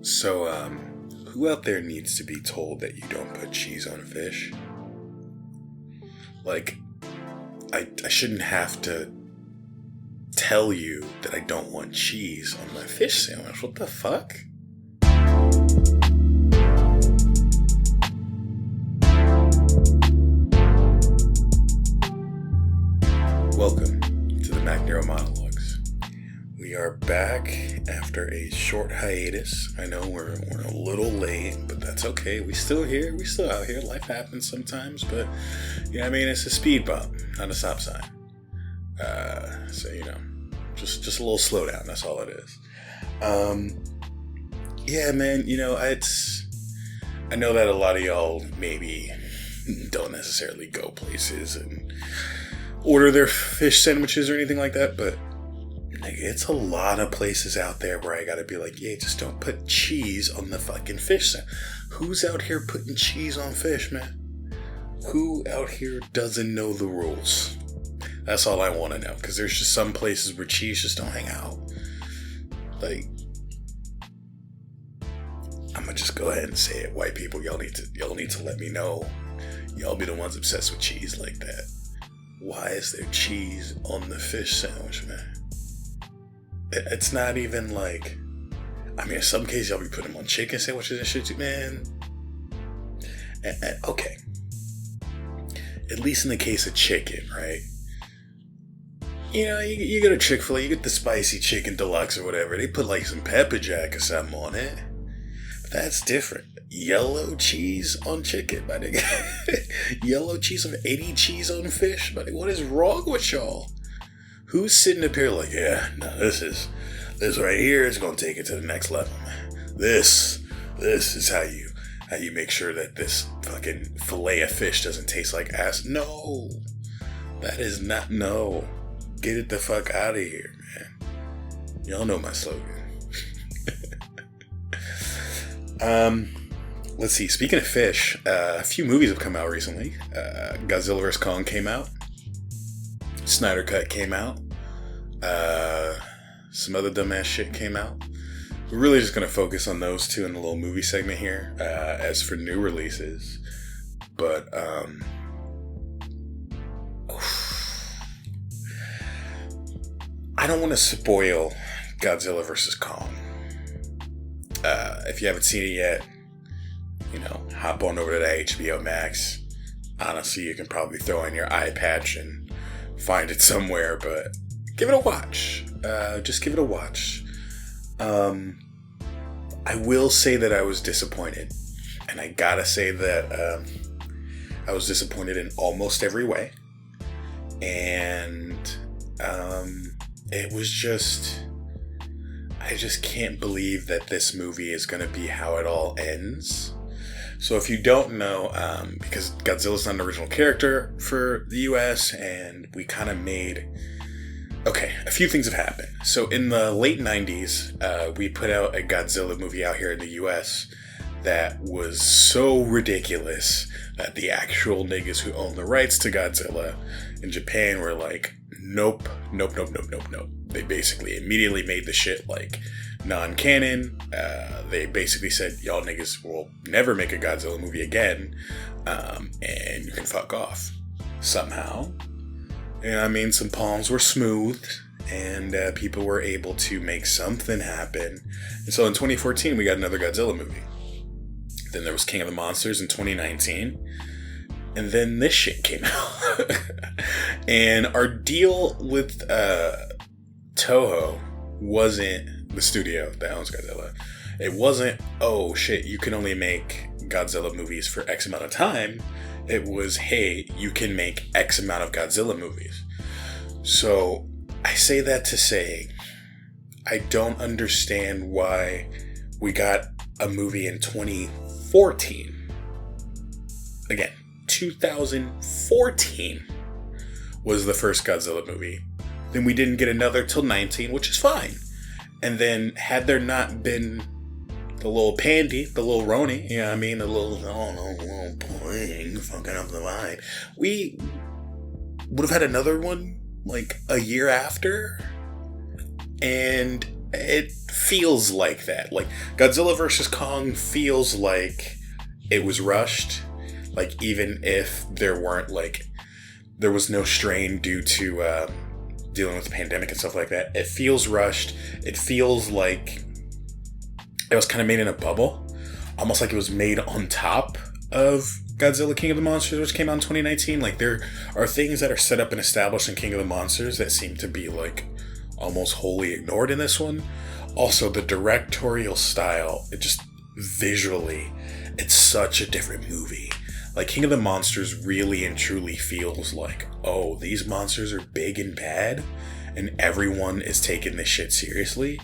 Who out there needs to be told that you don't put cheese on fish? Like, I shouldn't have to tell you that I don't want cheese on my fish sandwich. What the fuck? Welcome to the Makk Nero Monologues. We are back after a short hiatus. I know we're a little late, but that's okay. We still here. We still out here. Life happens sometimes, but it's a speed bump, not a stop sign. Just a little slowdown. That's all it is. I know that a lot of y'all maybe don't necessarily go places and order their fish sandwiches or anything like that, but it's a lot of places out there where I gotta be like, yeah, just don't put cheese on the fucking fish sandwich. Who's out here putting cheese on fish, man? Who out here doesn't know the rules? That's all I want to know, because there's just some places where cheese just don't hang out. Like, I'm gonna just go ahead and say it, white people, y'all need to let me know. Y'all be the ones obsessed with cheese like that. Why is there cheese on the fish sandwich, man? It's not even like, in some cases y'all be putting them on chicken sandwiches and shit too, man. And okay. At least in the case of chicken, right? You go to Chick-fil-A, you get the spicy chicken deluxe or whatever. They put like some pepper jack or something on it. But that's different. Yellow cheese on chicken, my nigga. Yellow cheese on 80 cheese on fish, my nigga. What is wrong with y'all? Who's sitting up here like, yeah, no, this right here is gonna take it to the next level, man. This is how you make sure that this fucking fillet of fish doesn't taste like ass. No, that is not, no. Get it the fuck out of here, man. Y'all know my slogan. Let's see. Speaking of fish, a few movies have come out recently. Godzilla vs. Kong came out. Snyder Cut came out. Some other dumbass shit came out. We're really just going to focus on those two in the little movie segment here. As for new releases. But, I don't want to spoil Godzilla vs. Kong. If you haven't seen it yet, hop on over to the HBO Max. Honestly, you can probably throw in your eye patch and find it somewhere, but give it a watch. Just give it a watch. I will say that I was disappointed. And I gotta say that I was disappointed in almost every way. And it was just... I just can't believe that this movie is going to be how it all ends. So if you don't know, because Godzilla's not an original character for the US, and we kind of made... Okay, a few things have happened. So in the late 90s, we put out a Godzilla movie out here in the US that was so ridiculous that the actual niggas who own the rights to Godzilla in Japan were like, nope. They basically immediately made the shit like non-canon. They basically said, y'all niggas will never make a Godzilla movie again, and you can fuck off. Somehow, some palms were smoothed, and people were able to make something happen. And so in 2014, we got another Godzilla movie. Then there was King of the Monsters in 2019. And then this shit came out. And our deal with Toho wasn't the studio that owns Godzilla. It wasn't, oh shit, you can only make Godzilla movies for X amount of time. It was, hey, you can make X amount of Godzilla movies. So I say that to say, I don't understand why we got a movie in 2014. Again, 2014 was the first Godzilla movie. Then we didn't get another till 19, which is fine. And then had there not been the little pandy, the little Roni, the little pling fucking up the line, we would have had another one like a year after. And it feels like that. Like, Godzilla vs. Kong feels like it was rushed. Like, even if there was no strain due to dealing with the pandemic and stuff like that, it feels rushed. It feels like it was kind of made in a bubble. Almost like it was made on top of Godzilla King of the Monsters, which came out in 2019. Like, there are things that are set up and established in King of the Monsters that seem to be, like, almost wholly ignored in this one. Also, the directorial style, it just visually, it's such a different movie. Like, King of the Monsters really and truly feels like, oh, these monsters are big and bad, and everyone is taking this shit seriously.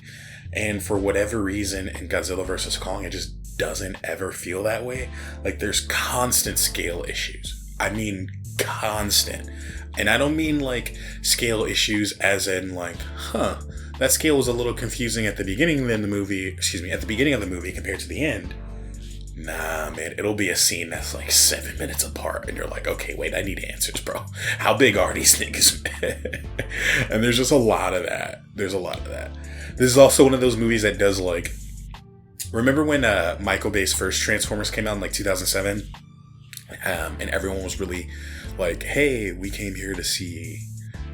And for whatever reason, in Godzilla vs. Kong, it just doesn't ever feel that way. Like, there's constant scale issues. I mean, constant. And I don't mean, like, scale issues as in, like, that scale was a little confusing at the beginning of the movie compared to the end. Nah, man, it'll be a scene that's like 7 minutes apart, and you're like, okay, wait, I need answers, bro. How big are these niggas, man? And there's just a lot of that. This is also one of those movies that does, like, remember when Michael Bay's first Transformers came out in, like, 2007? And everyone was really like, hey, we came here to see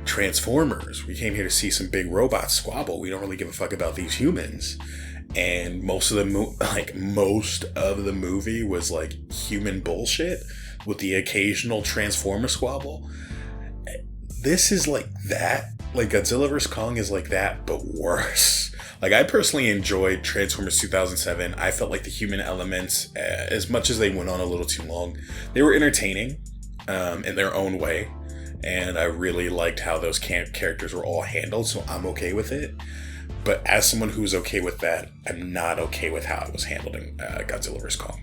Transformers. We came here to see some big robots squabble. We don't really give a fuck about these humans. And most of the movie was, like, human bullshit with the occasional Transformer squabble. This is like that. Like, Godzilla vs. Kong is like that, but worse. Like, I personally enjoyed Transformers 2007. I felt like the human elements, as much as they went on a little too long, they were entertaining in their own way. And I really liked how those characters were all handled, so I'm okay with it. But as someone who's okay with that, I'm not okay with how it was handled in Godzilla vs. Kong.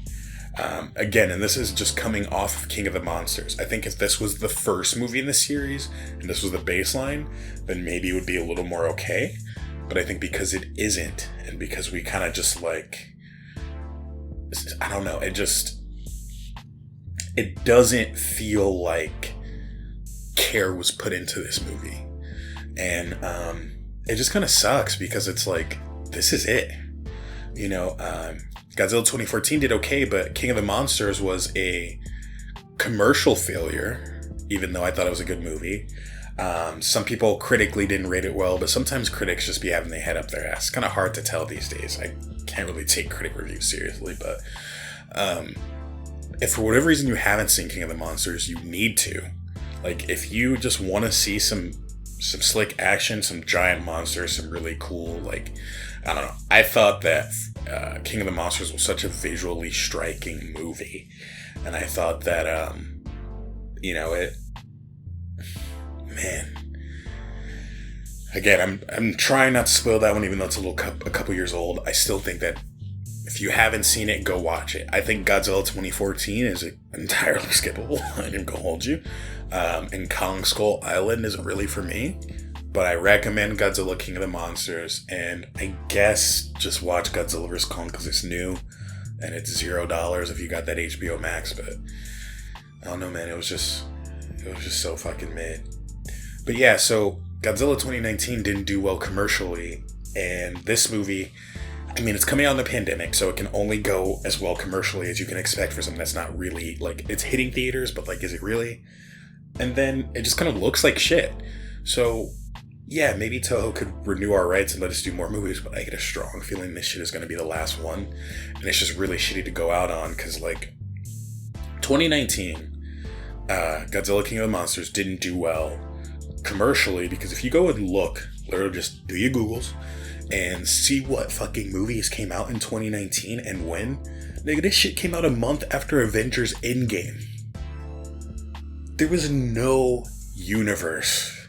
Again, and this is just coming off of King of the Monsters. I think if this was the first movie in the series, and this was the baseline, then maybe it would be a little more okay. But I think because it isn't, and because we kind of just, like, I don't know, it doesn't feel like care was put into this movie. And it just kind of sucks, because it's like, this is it. You know, Godzilla 2014 did okay, but King of the Monsters was a commercial failure, even though I thought it was a good movie. Some people critically didn't rate it well, but sometimes critics just be having their head up their ass. It's kind of hard to tell these days. I can't really take critic reviews seriously, but if for whatever reason you haven't seen King of the Monsters, you need to. Like, if you just want to see some slick action, some giant monsters, some really cool, like, I don't know. I thought that King of the Monsters was such a visually striking movie. And I thought that, man. Again, I'm trying not to spoil that one, even though it's a couple years old. I still think that if you haven't seen it, go watch it. I think Godzilla 2014 is entirely skippable. I didn't go hold you. And Kong Skull Island isn't really for me. But I recommend Godzilla King of the Monsters. And I guess just watch Godzilla vs. Kong because it's new. And it's $0 if you got that HBO Max. But I don't know, man. It was just so fucking mid. But yeah, so Godzilla 2019 didn't do well commercially. And this movie, I mean, it's coming out in the pandemic, so it can only go as well commercially as you can expect for something that's not really, like, it's hitting theaters, but, like, is it really? And then it just kind of looks like shit. So, yeah, maybe Toho could renew our rights and let us do more movies, but I get a strong feeling this shit is going to be the last one. And it's just really shitty to go out on, because, like, 2019, Godzilla King of the Monsters didn't do well commercially, because if you go and look, literally just do your Googles, and see what fucking movies came out in 2019 and when. Nigga, this shit came out a month after Avengers Endgame. There was no universe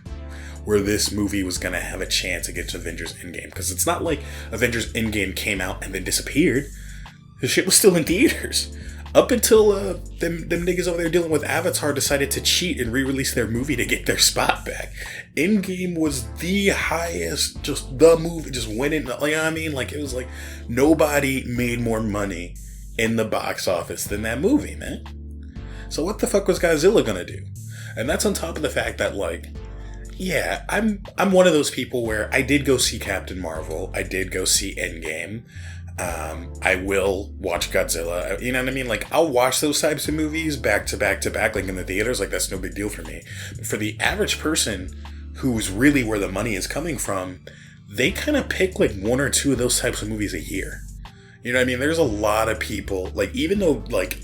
where this movie was gonna have a chance against Avengers Endgame. Because it's not like Avengers Endgame came out and then disappeared. The shit was still in theaters. Up until them niggas over there dealing with Avatar decided to cheat and re-release their movie to get their spot back. Endgame was the highest, just the movie, just went in, like, you know what I mean? Like, it was like, nobody made more money in the box office than that movie, man. So what the fuck was Godzilla gonna do? And that's on top of the fact that, like, Yeah, I'm one of those people where I did go see Captain Marvel. I did go see Endgame. I will watch Godzilla. You know what I mean? Like, I'll watch those types of movies back to back to back, like in the theaters. Like, that's no big deal for me. But for the average person who's really where the money is coming from, they kind of pick like one or two of those types of movies a year. You know what I mean? There's a lot of people, like, even though like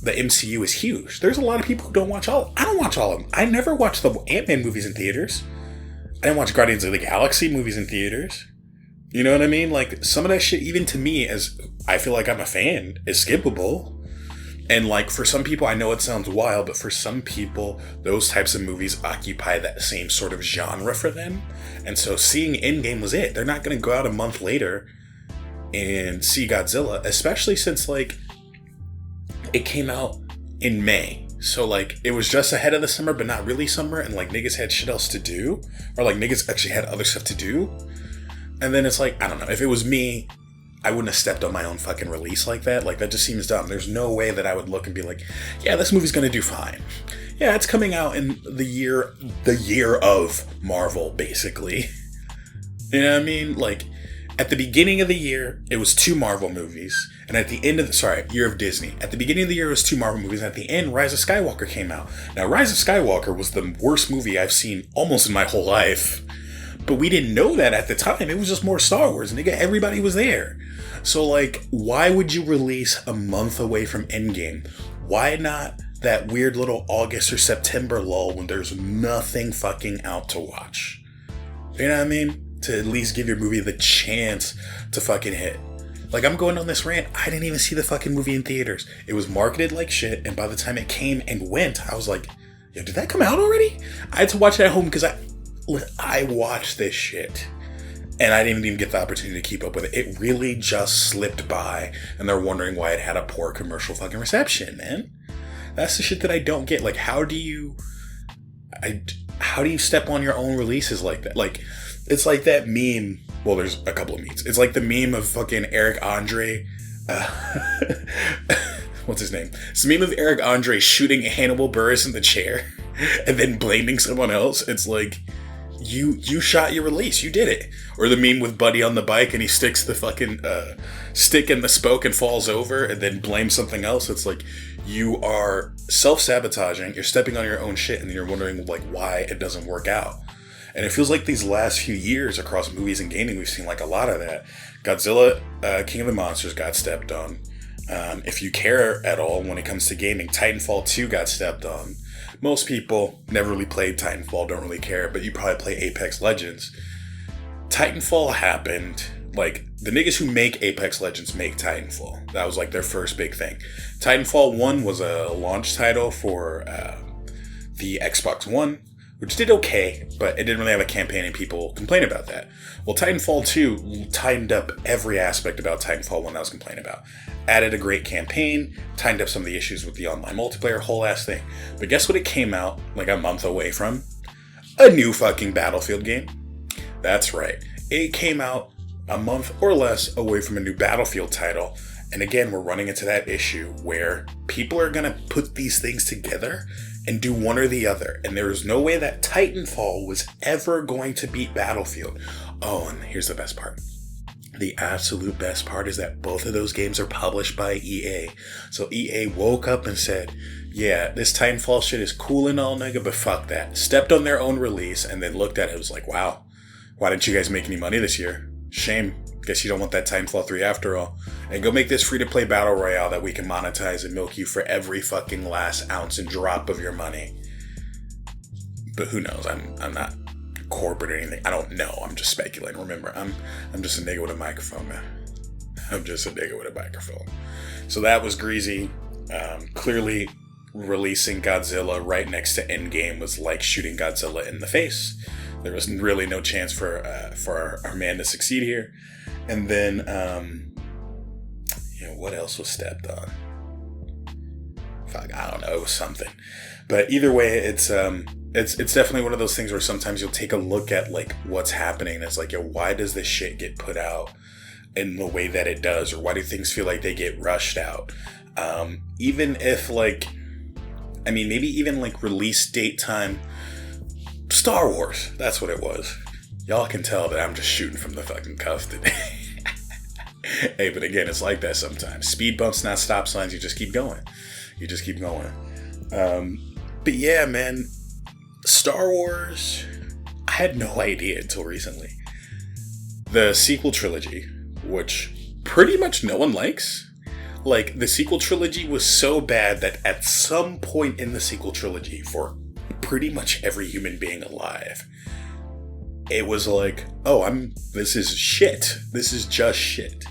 the MCU is huge, there's a lot of people who don't watch all. I don't watch all of them. I never watched the Ant-Man movies in theaters. I didn't watch Guardians of the Galaxy movies in theaters. You know what I mean? Like, some of that shit, even to me, as I feel like I'm a fan, is skippable. And like, for some people, I know it sounds wild, but for some people, those types of movies occupy that same sort of genre for them. And so seeing Endgame was it. They're not going to go out a month later and see Godzilla, especially since like it came out in May. So like, it was just ahead of the summer, but not really summer. And like, niggas had shit else to do, or like niggas actually had other stuff to do. And then it's like, I don't know, if it was me, I wouldn't have stepped on my own fucking release like that. Like, that just seems dumb. There's no way that I would look and be like, yeah, this movie's gonna do fine. Yeah, it's coming out in the year of Marvel, basically. You know what I mean? Like, at the beginning of the year, it was 2 Marvel movies. And at the end of year of Disney. At the beginning of the year, it was 2 Marvel movies. And at the end, Rise of Skywalker came out. Now, Rise of Skywalker was the worst movie I've seen almost in my whole life. But we didn't know that at the time. It was just more Star Wars. Nigga, everybody was there. So, like, why would you release a month away from Endgame? Why not that weird little August or September lull when there's nothing fucking out to watch? You know what I mean? To at least give your movie the chance to fucking hit. Like, I'm going on this rant. I didn't even see the fucking movie in theaters. It was marketed like shit. And by the time it came and went, I was like, yo, did that come out already? I had to watch it at home because I watched this shit. And I didn't even get the opportunity to keep up with it. It really just slipped by. And they're wondering why it had a poor commercial fucking reception, man. That's the shit that I don't get. Like, how do you step on your own releases like that? Like, it's like that meme. Well, there's a couple of memes. It's like the meme of fucking Eric Andre. What's his name? It's the meme of Eric Andre shooting Hannibal Buress in the chair and then blaming someone else. It's like, you shot your release. You did it. Or the meme with Buddy on the bike and he sticks the fucking stick in the spoke and falls over and then blames something else. It's like, you are self-sabotaging. You're stepping on your own shit and you're wondering like why it doesn't work out. And it feels like these last few years across movies and gaming, we've seen like a lot of that. Godzilla, King of the Monsters got stepped on. If you care at all when it comes to gaming, Titanfall 2 got stepped on. Most people never really played Titanfall, don't really care, but you probably play Apex Legends. Titanfall happened. Like, the niggas who make Apex Legends make Titanfall. That was like their first big thing. Titanfall 1 was a launch title for the Xbox One, which did okay, but it didn't really have a campaign and people complained about that. Well, Titanfall 2 tightened up every aspect about Titanfall 1 I was complaining about. Added a great campaign, tightened up some of the issues with the online multiplayer, whole ass thing. But guess what it came out like a month away from? A new fucking Battlefield game. That's right. It came out a month or less away from a new Battlefield title. And again, we're running into that issue where people are going to put these things together and do one or the other. And there is no way that Titanfall was ever going to beat Battlefield. Oh, and here's the best part. The absolute best part is that both of those games are published by EA. So EA woke up and said, yeah, this Titanfall shit is cool and all, nigga, but fuck that. Stepped on their own release and then looked at it and was like, wow, why didn't you guys make any money this year? Shame. Guess you don't want that Titanfall 3 after all. And go make this free-to-play battle royale that we can monetize and milk you for every fucking last ounce and drop of your money. But who knows? I'm not corporate or anything. I don't know. I'm just speculating. Remember, I'm just a nigga with a microphone, man. I'm just a nigga with a microphone. So that was greasy. Clearly, releasing Godzilla right next to Endgame was like shooting Godzilla in the face. There was really no chance for our man to succeed here. And then, what else was stepped on? Fuck, I don't know. It was something. But either way, it's definitely one of those things where sometimes you'll take a look at like what's happening. And it's like, yo, why does this shit get put out in the way that it does? Or why do things feel like they get rushed out? Even if like, I mean, maybe even like release date time Star Wars. That's what it was. Y'all can tell that I'm just shooting from the fucking cuff today. Hey, but again, it's like that sometimes. Speed bumps, not stop signs. You just keep going. But yeah, man. Star Wars, I had no idea until recently. The sequel trilogy, which pretty much no one likes. Like, the sequel trilogy was so bad that at some point in the sequel trilogy, for pretty much every human being alive, it was like, this is shit. This is just shit.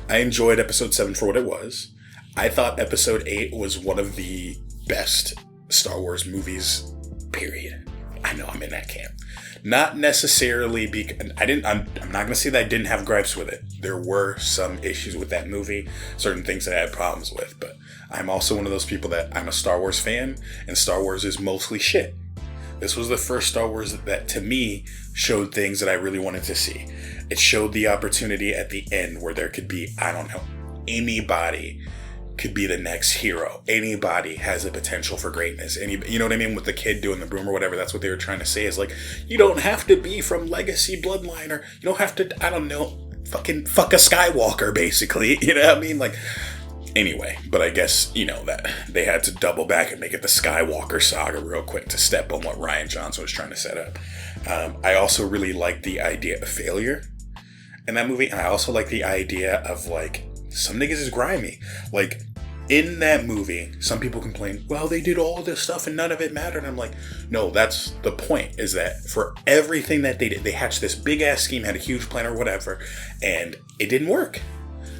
I enjoyed episode 7 for what it was. I thought episode 8 was one of the best Star Wars movies, period. I know I'm in that camp. Not necessarily because I'm not going to say that I didn't have gripes with it. There were some issues with that movie, certain things that I had problems with, but I'm also one of those people that I'm a Star Wars fan, and Star Wars is mostly shit. This was the first Star Wars that, to me, showed things that I really wanted to see. It showed the opportunity at the end where there could be, I don't know, anybody could be the next hero. Anybody has the potential for greatness. You know what I mean? With the kid doing the broom or whatever, that's what they were trying to say. Is like, you don't have to be from legacy bloodline, or you don't have to, I don't know, fucking fuck a Skywalker, basically. You know what I mean? Like, anyway, but I guess, that they had to double back and make it the Skywalker saga real quick to step on what Rian Johnson was trying to set up. I also really liked the idea of failure in that movie. And I also like the idea of, like, some niggas is grimy. Like, in that movie, some people complain, well, they did all this stuff and none of it mattered. And I'm like, no, that's the point, is that for everything that they did, they hatched this big ass scheme, had a huge plan or whatever, and it didn't work.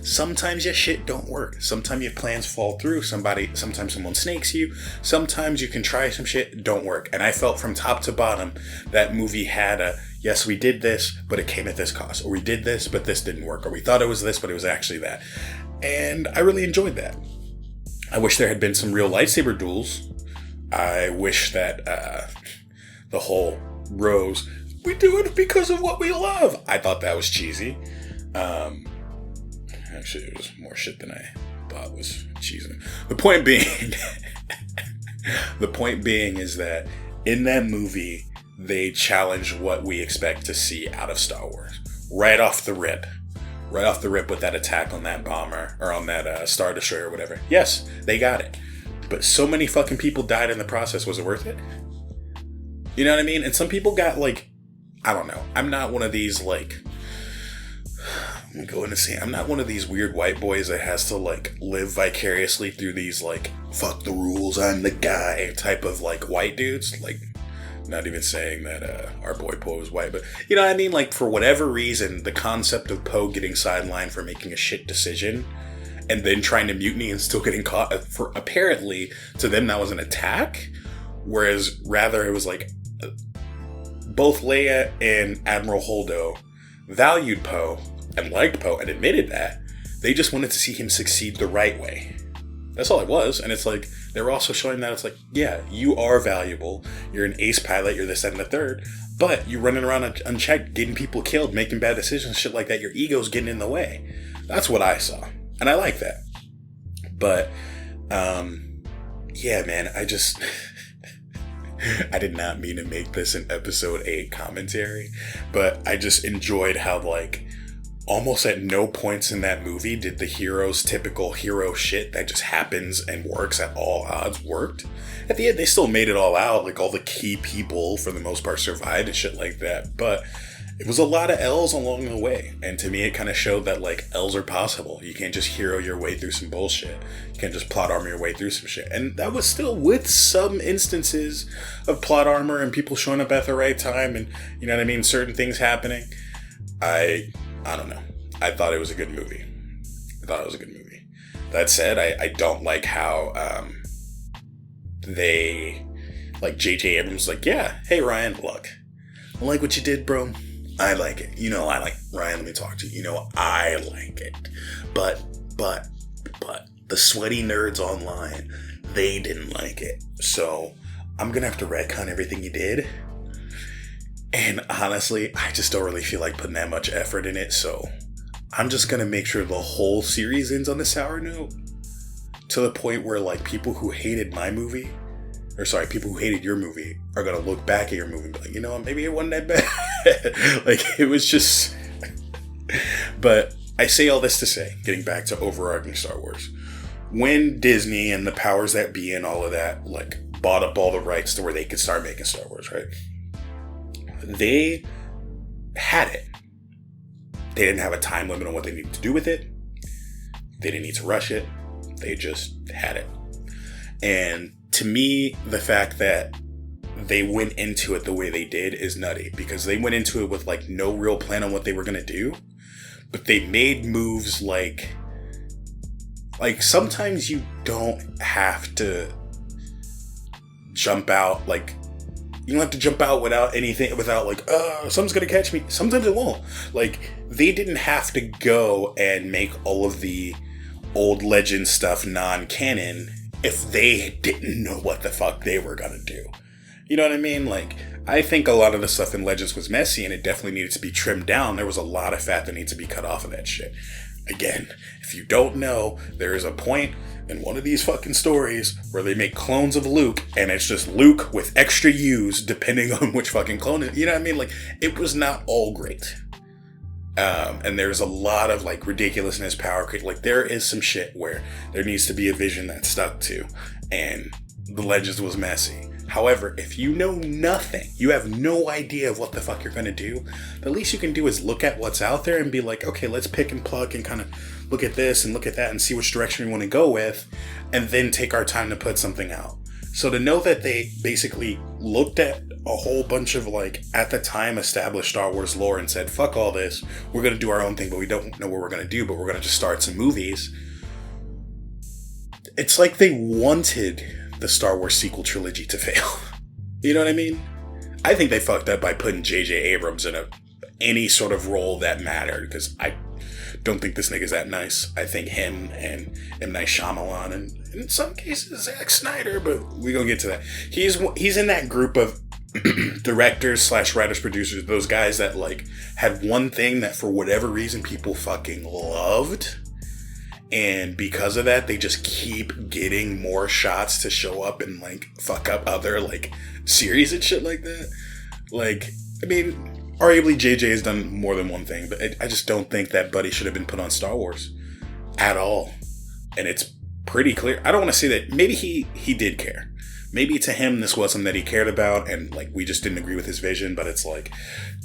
Sometimes your shit don't work. Sometimes your plans fall through. Sometimes someone snakes you. Sometimes you can try some shit, don't work. And I felt from top to bottom, that movie had yes, we did this, but it came at this cost. Or we did this, but this didn't work. Or we thought it was this, but it was actually that. And I really enjoyed that. I wish there had been some real lightsaber duels. I wish that the whole Rose, we do it because of what we love. I thought that was cheesy. Actually, it was more shit than I thought was cheesy. The point being is that in that movie, they challenge what we expect to see out of Star Wars. Right off the rip with that attack on that bomber, or on that Star Destroyer or whatever. Yes, they got it. But so many fucking people died in the process. Was it worth it? You know what I mean? And some people got, like, I don't know. I'm not one of these, like, I'm not one of these weird white boys that has to, like, live vicariously through these, like, fuck the rules, I'm the guy type of, like, white dudes. Like, not even saying that our boy Poe was white, but you know what I mean? Like, for whatever reason, the concept of Poe getting sidelined for making a shit decision and then trying to mutiny and still getting caught, for apparently to them that was an attack, whereas rather it was like both Leia and Admiral Holdo valued Poe and liked Poe and admitted that. They just wanted to see him succeed the right way. That's all it was. And it's like, they were also showing that it's like, yeah, you are valuable. You're an ace pilot. You're this, that, and the third. But you're running around unchecked, getting people killed, making bad decisions, shit like that. Your ego's getting in the way. That's what I saw. And I like that. But, yeah, man, I just... I did not mean to make this an episode 8 commentary. But I just enjoyed how, like, almost at no points in that movie did the hero's typical hero shit that just happens and works at all odds worked. At the end, they still made it all out. Like, all the key people, for the most part, survived and shit like that. But it was a lot of L's along the way. And to me, it kind of showed that, like, L's are possible. You can't just hero your way through some bullshit. You can't just plot armor your way through some shit. And that was still with some instances of plot armor and people showing up at the right time and, you know what I mean, certain things happening. I don't know. I thought it was a good movie. That said, I don't like how they, like, J.J. Abrams, like, yeah, hey, Ryan, look, I like what you did, bro. I like it. You know, I like, Ryan, let me talk to you. You know, I like it. But, the sweaty nerds online, they didn't like it. So, I'm going to have to retcon everything you did. And honestly, I just don't really feel like putting that much effort in it, so I'm just going to make sure the whole series ends on a sour note, to the point where, like, people who hated my movie or sorry, people who hated your movie are going to look back at your movie and be like, you know what, maybe it wasn't that bad. Like, it was just... But I say all this to say, getting back to overarching Star Wars, when Disney and the powers that be and all of that, like, bought up all the rights to where they could start making Star Wars, right? They had it. They didn't have a time limit on what they needed to do with it. They didn't need to rush it. They just had it. And to me, the fact that they went into it the way they did is nutty, because they went into it with like no real plan on what they were going to do, but they made moves like sometimes you don't have to jump out, like you don't have to jump out without anything, without like, something's going to catch me. Sometimes it won't. Like, they didn't have to go and make all of the old legend stuff non-canon if they didn't know what the fuck they were going to do. You know what I mean? Like, I think a lot of the stuff in Legends was messy and it definitely needed to be trimmed down. There was a lot of fat that needs to be cut off of that shit. Again, if you don't know, there is a point in one of these fucking stories where they make clones of Luke and it's just Luke with extra U's depending on which fucking clone it is. You know what I mean? Like, it was not all great. And there's a lot of like ridiculousness, power, like there is some shit where there needs to be a vision that's stuck to, and the Legends was messy. However, if you know nothing, you have no idea of what the fuck you're going to do, the least you can do is look at what's out there and be like, okay, let's pick and pluck and kind of look at this and look at that and see which direction we want to go with, and then take our time to put something out. So to know that they basically looked at a whole bunch of like, at the time, established Star Wars lore and said, fuck all this, we're going to do our own thing, but we don't know what we're going to do, but we're going to just start some movies. It's like they wanted the Star Wars sequel trilogy to fail. You know what I mean? I think they fucked up by putting J.J. Abrams in any sort of role that mattered, because I don't think this nigga's that nice. I think him and M. Night Shyamalan, and in some cases Zack Snyder, but we gonna get to that. He's in that group of directors / writers, producers, those guys that like had one thing that for whatever reason people fucking loved, and because of that they just keep getting more shots to show up and like fuck up other like series and shit like that. Like, I mean, arguably JJ has done more than one thing, but I just don't think that buddy should have been put on Star Wars at all. And it's pretty clear. I don't want to say that maybe he did care. Maybe to him this was something that he cared about, and like we just didn't agree with his vision. But it's like,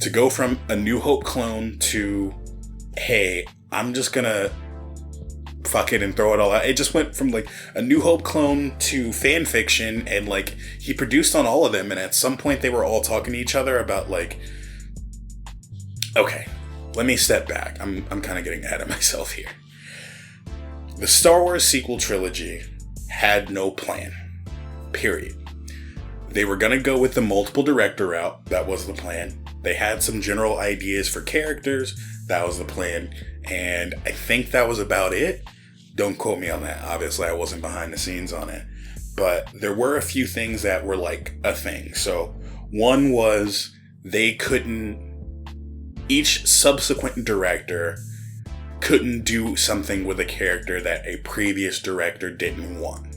to go from a New Hope clone to, hey, I'm just gonna fuck it and throw it all out. It just went from like a New Hope clone to fan fiction, and like he produced on all of them, and at some point they were all talking to each other about like, okay, let me step back. I'm kind of getting ahead of myself here. The Star Wars sequel trilogy had no plan. Period. They were going to go with the multiple director route. That was the plan. They had some general ideas for characters. That was the plan. And I think that was about it. Don't quote me on that. Obviously, I wasn't behind the scenes on it. But there were a few things that were like a thing. So one was each subsequent director couldn't do something with a character that a previous director didn't want.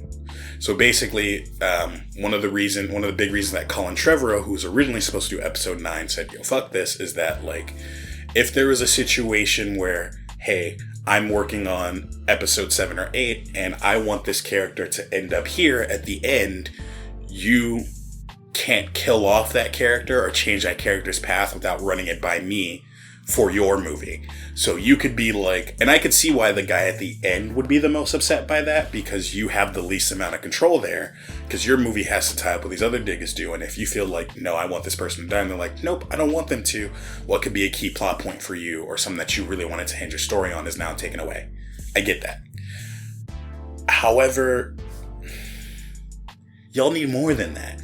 So basically, one of the big reasons that Colin Trevorrow, who was originally supposed to do episode 9, said, yo, fuck this, is that like, if there was a situation where, hey, I'm working on episode 7 or 8 and I want this character to end up here at the end, you can't kill off that character or change that character's path without running it by me for your movie. So you could be like, and I could see why the guy at the end would be the most upset by that, because you have the least amount of control there, because your movie has to tie up what these other diggers do. And if you feel like, no, I want this person to die, and they're like, nope, I don't want them to, what could be a key plot point for you or something that you really wanted to hinge your story on is now taken away. I get that. However, y'all need more than that.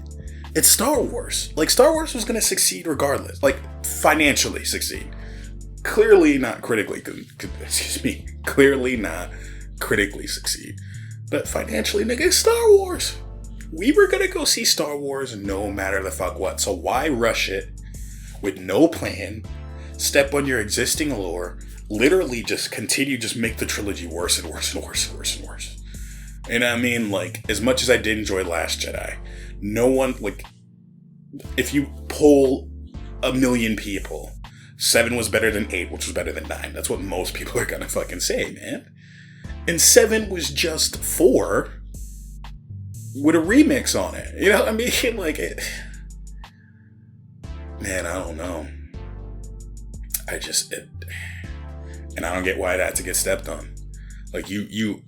It's Star Wars. Like, Star Wars was going to succeed regardless. Like, financially succeed. Clearly not critically, clearly not critically succeed. But financially, nigga, it's Star Wars. We were going to go see Star Wars no matter the fuck what. So why rush it with no plan, step on your existing lore, literally just make the trilogy worse and worse and worse and worse and worse. And I mean, like, as much as I did enjoy Last Jedi, no one, like, if you poll 1 million people, 7 was better than 8, which was better than 9. That's what most people are gonna fucking say, man. And 7 was just 4 with a remix on it. You know what I mean? Like, man, I don't know. And I don't get why it had to get stepped on. Like, you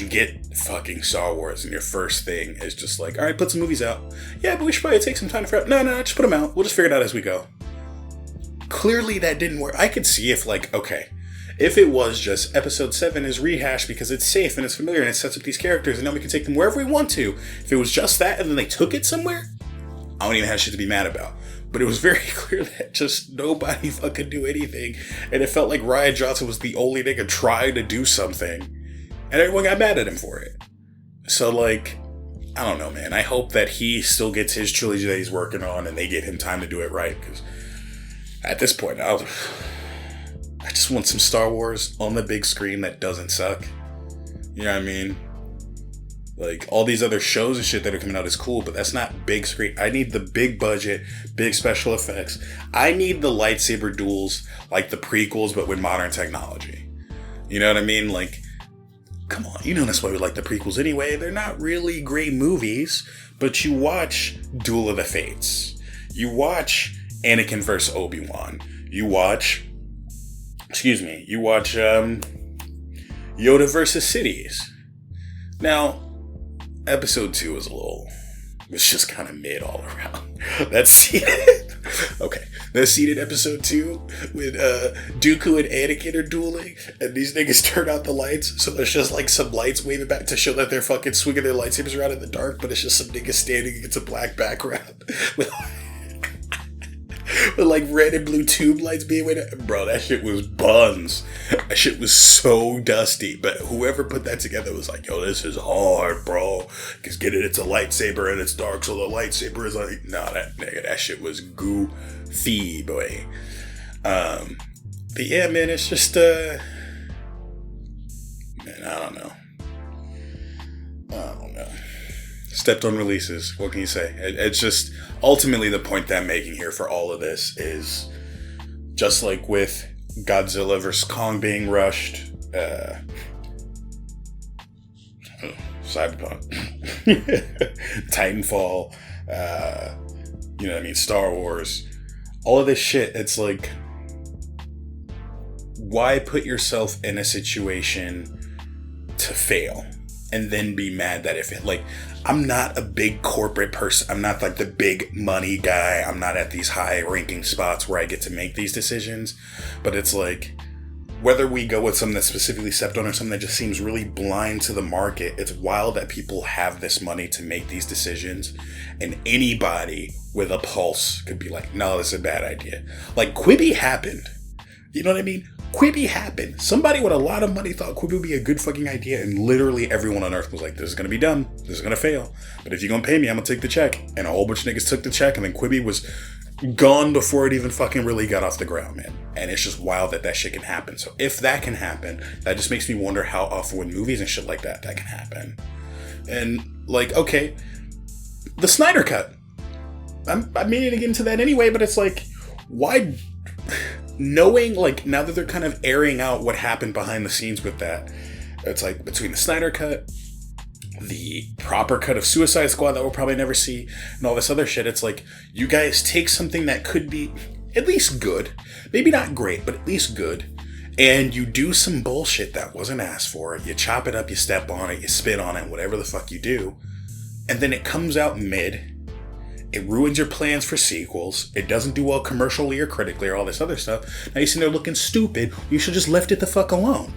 get fucking Star Wars, and your first thing is just like, all right, put some movies out. Yeah, but we should probably take some time to figure out. No, just put them out. We'll just figure it out as we go. Clearly, that didn't work. I could see if, like, okay, if it was just episode 7 is rehashed because it's safe and it's familiar and it sets up these characters and then we can take them wherever we want to. If it was just that and then they took it somewhere, I don't even have shit to be mad about. But it was very clear that just nobody fucking do anything. And it felt like Rian Johnson was the only nigga trying to do something. And everyone got mad at him for it. So, like, I don't know, man. I hope that he still gets his trilogy that he's working on and they give him time to do it right. Because at this point, I just want some Star Wars on the big screen that doesn't suck. You know what I mean? Like, all these other shows and shit that are coming out is cool, but that's not big screen. I need the big budget, big special effects. I need the lightsaber duels like the prequels, but with modern technology. You know what I mean? Like, come on. You know that's why we like the prequels anyway. They're not really great movies, but you watch Duel of the Fates. You watch Anakin vs. Obi-Wan. You watch Yoda versus Sidious. Now, episode 2 was just kind of mid all around. That seated episode 2 with Dooku and Anakin are dueling, and these niggas turn out the lights, so there's just like some lights waving back to show that they're fucking swinging their lightsabers around in the dark, but it's just some niggas standing against a black background with like red and blue tube lights being waited. Bro, that shit was buns. That shit was so dusty. But whoever put that together was like, yo, this is hard, bro. Because it's a lightsaber and it's dark, so the lightsaber is like, nah, that shit was goofy, boy. But yeah, man, it's just, man, I don't know. Stepped on releases. What can you say? It's just ultimately the point that I'm making here for all of this is just like with Godzilla vs. Kong being rushed, Cyberpunk, Titanfall, you know what I mean, Star Wars, all of this shit. It's like, why put yourself in a situation to fail and then be mad that if it, like, I'm not a big corporate person. I'm not like the big money guy. I'm not at these high ranking spots where I get to make these decisions. But it's like, whether we go with something that's specifically stepped on or something that just seems really blind to the market, it's wild that people have this money to make these decisions. And anybody with a pulse could be like, no, this is a bad idea. Like, Quibi happened. You know what I mean? Quibi happened. Somebody with a lot of money thought Quibi would be a good fucking idea, and literally everyone on earth was like, this is going to be dumb. This is going to fail. But if you're going to pay me, I'm going to take the check. And a whole bunch of niggas took the check, and then Quibi was gone before it even fucking really got off the ground, man. And it's just wild that shit can happen. So if that can happen, that just makes me wonder how often with movies and shit like that can happen. And, like, okay, the Snyder Cut. I'm meaning to get into that anyway, but it's like, why... Knowing, like, now that they're kind of airing out what happened behind the scenes with that, it's like, between the Snyder Cut, the proper cut of Suicide Squad that we'll probably never see, and all this other shit, it's like, you guys take something that could be at least good, maybe not great, but at least good, and you do some bullshit that wasn't asked for, you chop it up, you step on it, you spit on it, whatever the fuck you do, and then it comes out mid. It ruins your plans for sequels. It doesn't do well commercially or critically or all this other stuff. Now you're sitting there looking stupid. You should just left it the fuck alone.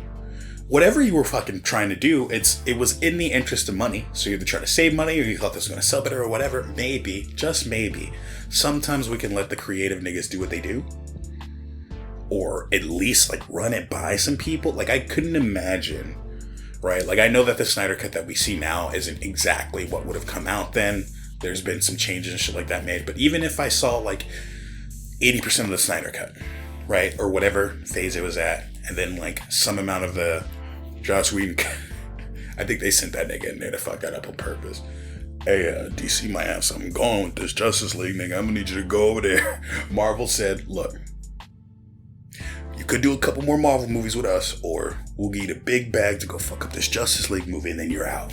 Whatever you were fucking trying to do, it was in the interest of money. So you either try to save money or you thought this was going to sell better or whatever. Maybe, just maybe, sometimes we can let the creative niggas do what they do. Or at least, like, run it by some people. Like, I couldn't imagine, right? Like, I know that the Snyder Cut that we see now isn't exactly what would have come out then. There's been some changes and shit like that made. But even if I saw like 80% of the Snyder Cut, right? Or whatever phase it was at. And then like some amount of the Joss Whedon, I think they sent that nigga in there to fuck that up on purpose. hey, DC might have something going with this Justice League, nigga. I'm gonna need you to go over there. Marvel said, look, you could do a couple more Marvel movies with us, or we'll give you the big bag to go fuck up this Justice League movie, and then you're out.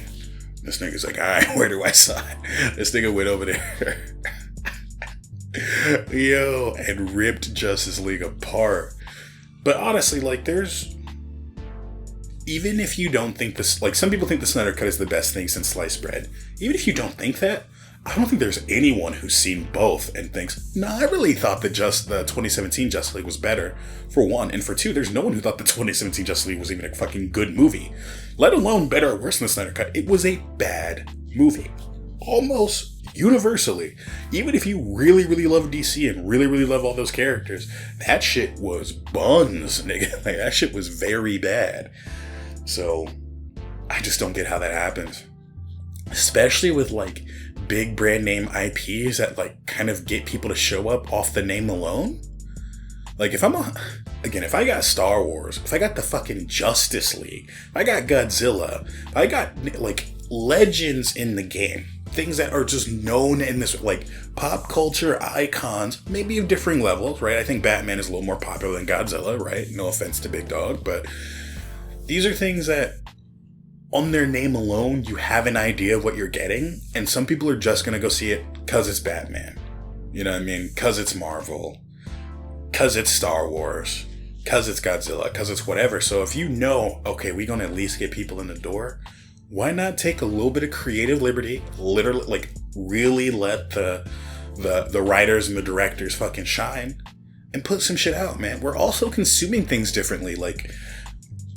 This nigga's like, alright, where do I sign? This nigga went over there. Yo, and ripped Justice League apart. But honestly, like, there's... Even if you don't think this... Like, some people think the Snyder Cut is the best thing since sliced bread. Even if you don't think that, I don't think there's anyone who's seen both and thinks, nah, I really thought the 2017 Justice League was better, for one. And for two, there's no one who thought the 2017 Justice League was even a fucking good movie. Let alone better or worse than the Snyder Cut. It was a bad movie. Almost universally. Even if you really, really love DC and really, really love all those characters, that shit was buns, nigga. Like, that shit was very bad. So, I just don't get how that happens. Especially with, like, big brand name IPs that, like, kind of get people to show up off the name alone. Like, if I got Star Wars, if I got the fucking Justice League, if I got Godzilla, if I got, like, legends in the game, things that are just known in this, like, pop culture icons, maybe of differing levels, right? I think Batman is a little more popular than Godzilla, right? No offense to Big Dog, but these are things that, on their name alone, you have an idea of what you're getting, and some people are just gonna go see it because it's Batman. You know what I mean? Because it's Marvel. Because it's Star Wars. Because it's Godzilla. Because it's whatever. So if you know, okay, we're gonna at least get people in the door, why not take a little bit of creative liberty, literally, like, really let the writers and the directors fucking shine, and put some shit out, man. We're also consuming things differently. Like,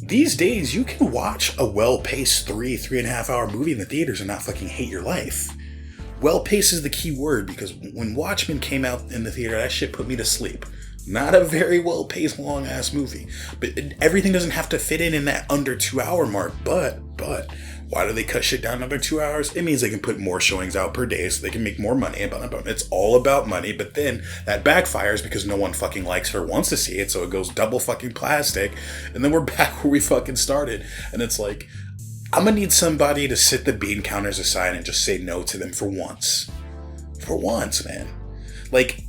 these days, you can watch a well-paced 3.5 hour movie in the theaters and not fucking hate your life. Well-paced is the key word, because when Watchmen came out in the theater, that shit put me to sleep. Not a very well-paced, long-ass movie. But everything doesn't have to fit in that under 2 hour mark. But, why do they cut shit down under 2 hours? It means they can put more showings out per day so they can make more money. It's all about money, but then that backfires because no one fucking likes it or wants to see it, so it goes double fucking plastic, and then we're back where we fucking started. And it's like, I'm gonna need somebody to sit the bean counters aside and just say no to them for once. For once, man. Like,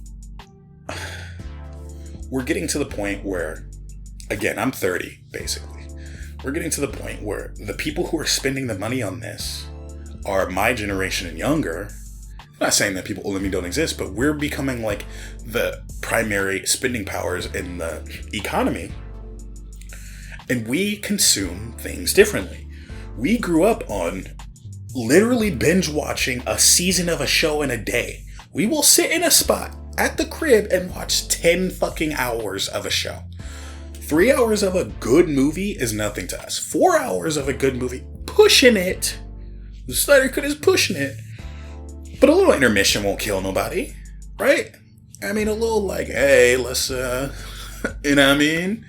we're getting to the point where, again, I'm 30, basically. We're getting to the point where the people who are spending the money on this are my generation and younger. I'm not saying that people older than me don't exist, but we're becoming like the primary spending powers in the economy. And we consume things differently. We grew up on literally binge watching a season of a show in a day. We will sit in a spot at the crib and watch 10 fucking hours of a show. 3 hours of a good movie is nothing to us. 4 hours of a good movie, pushing it. The Snyder Cut is pushing it. But a little intermission won't kill nobody, right? I mean, a little like, hey, let's, you know what I mean?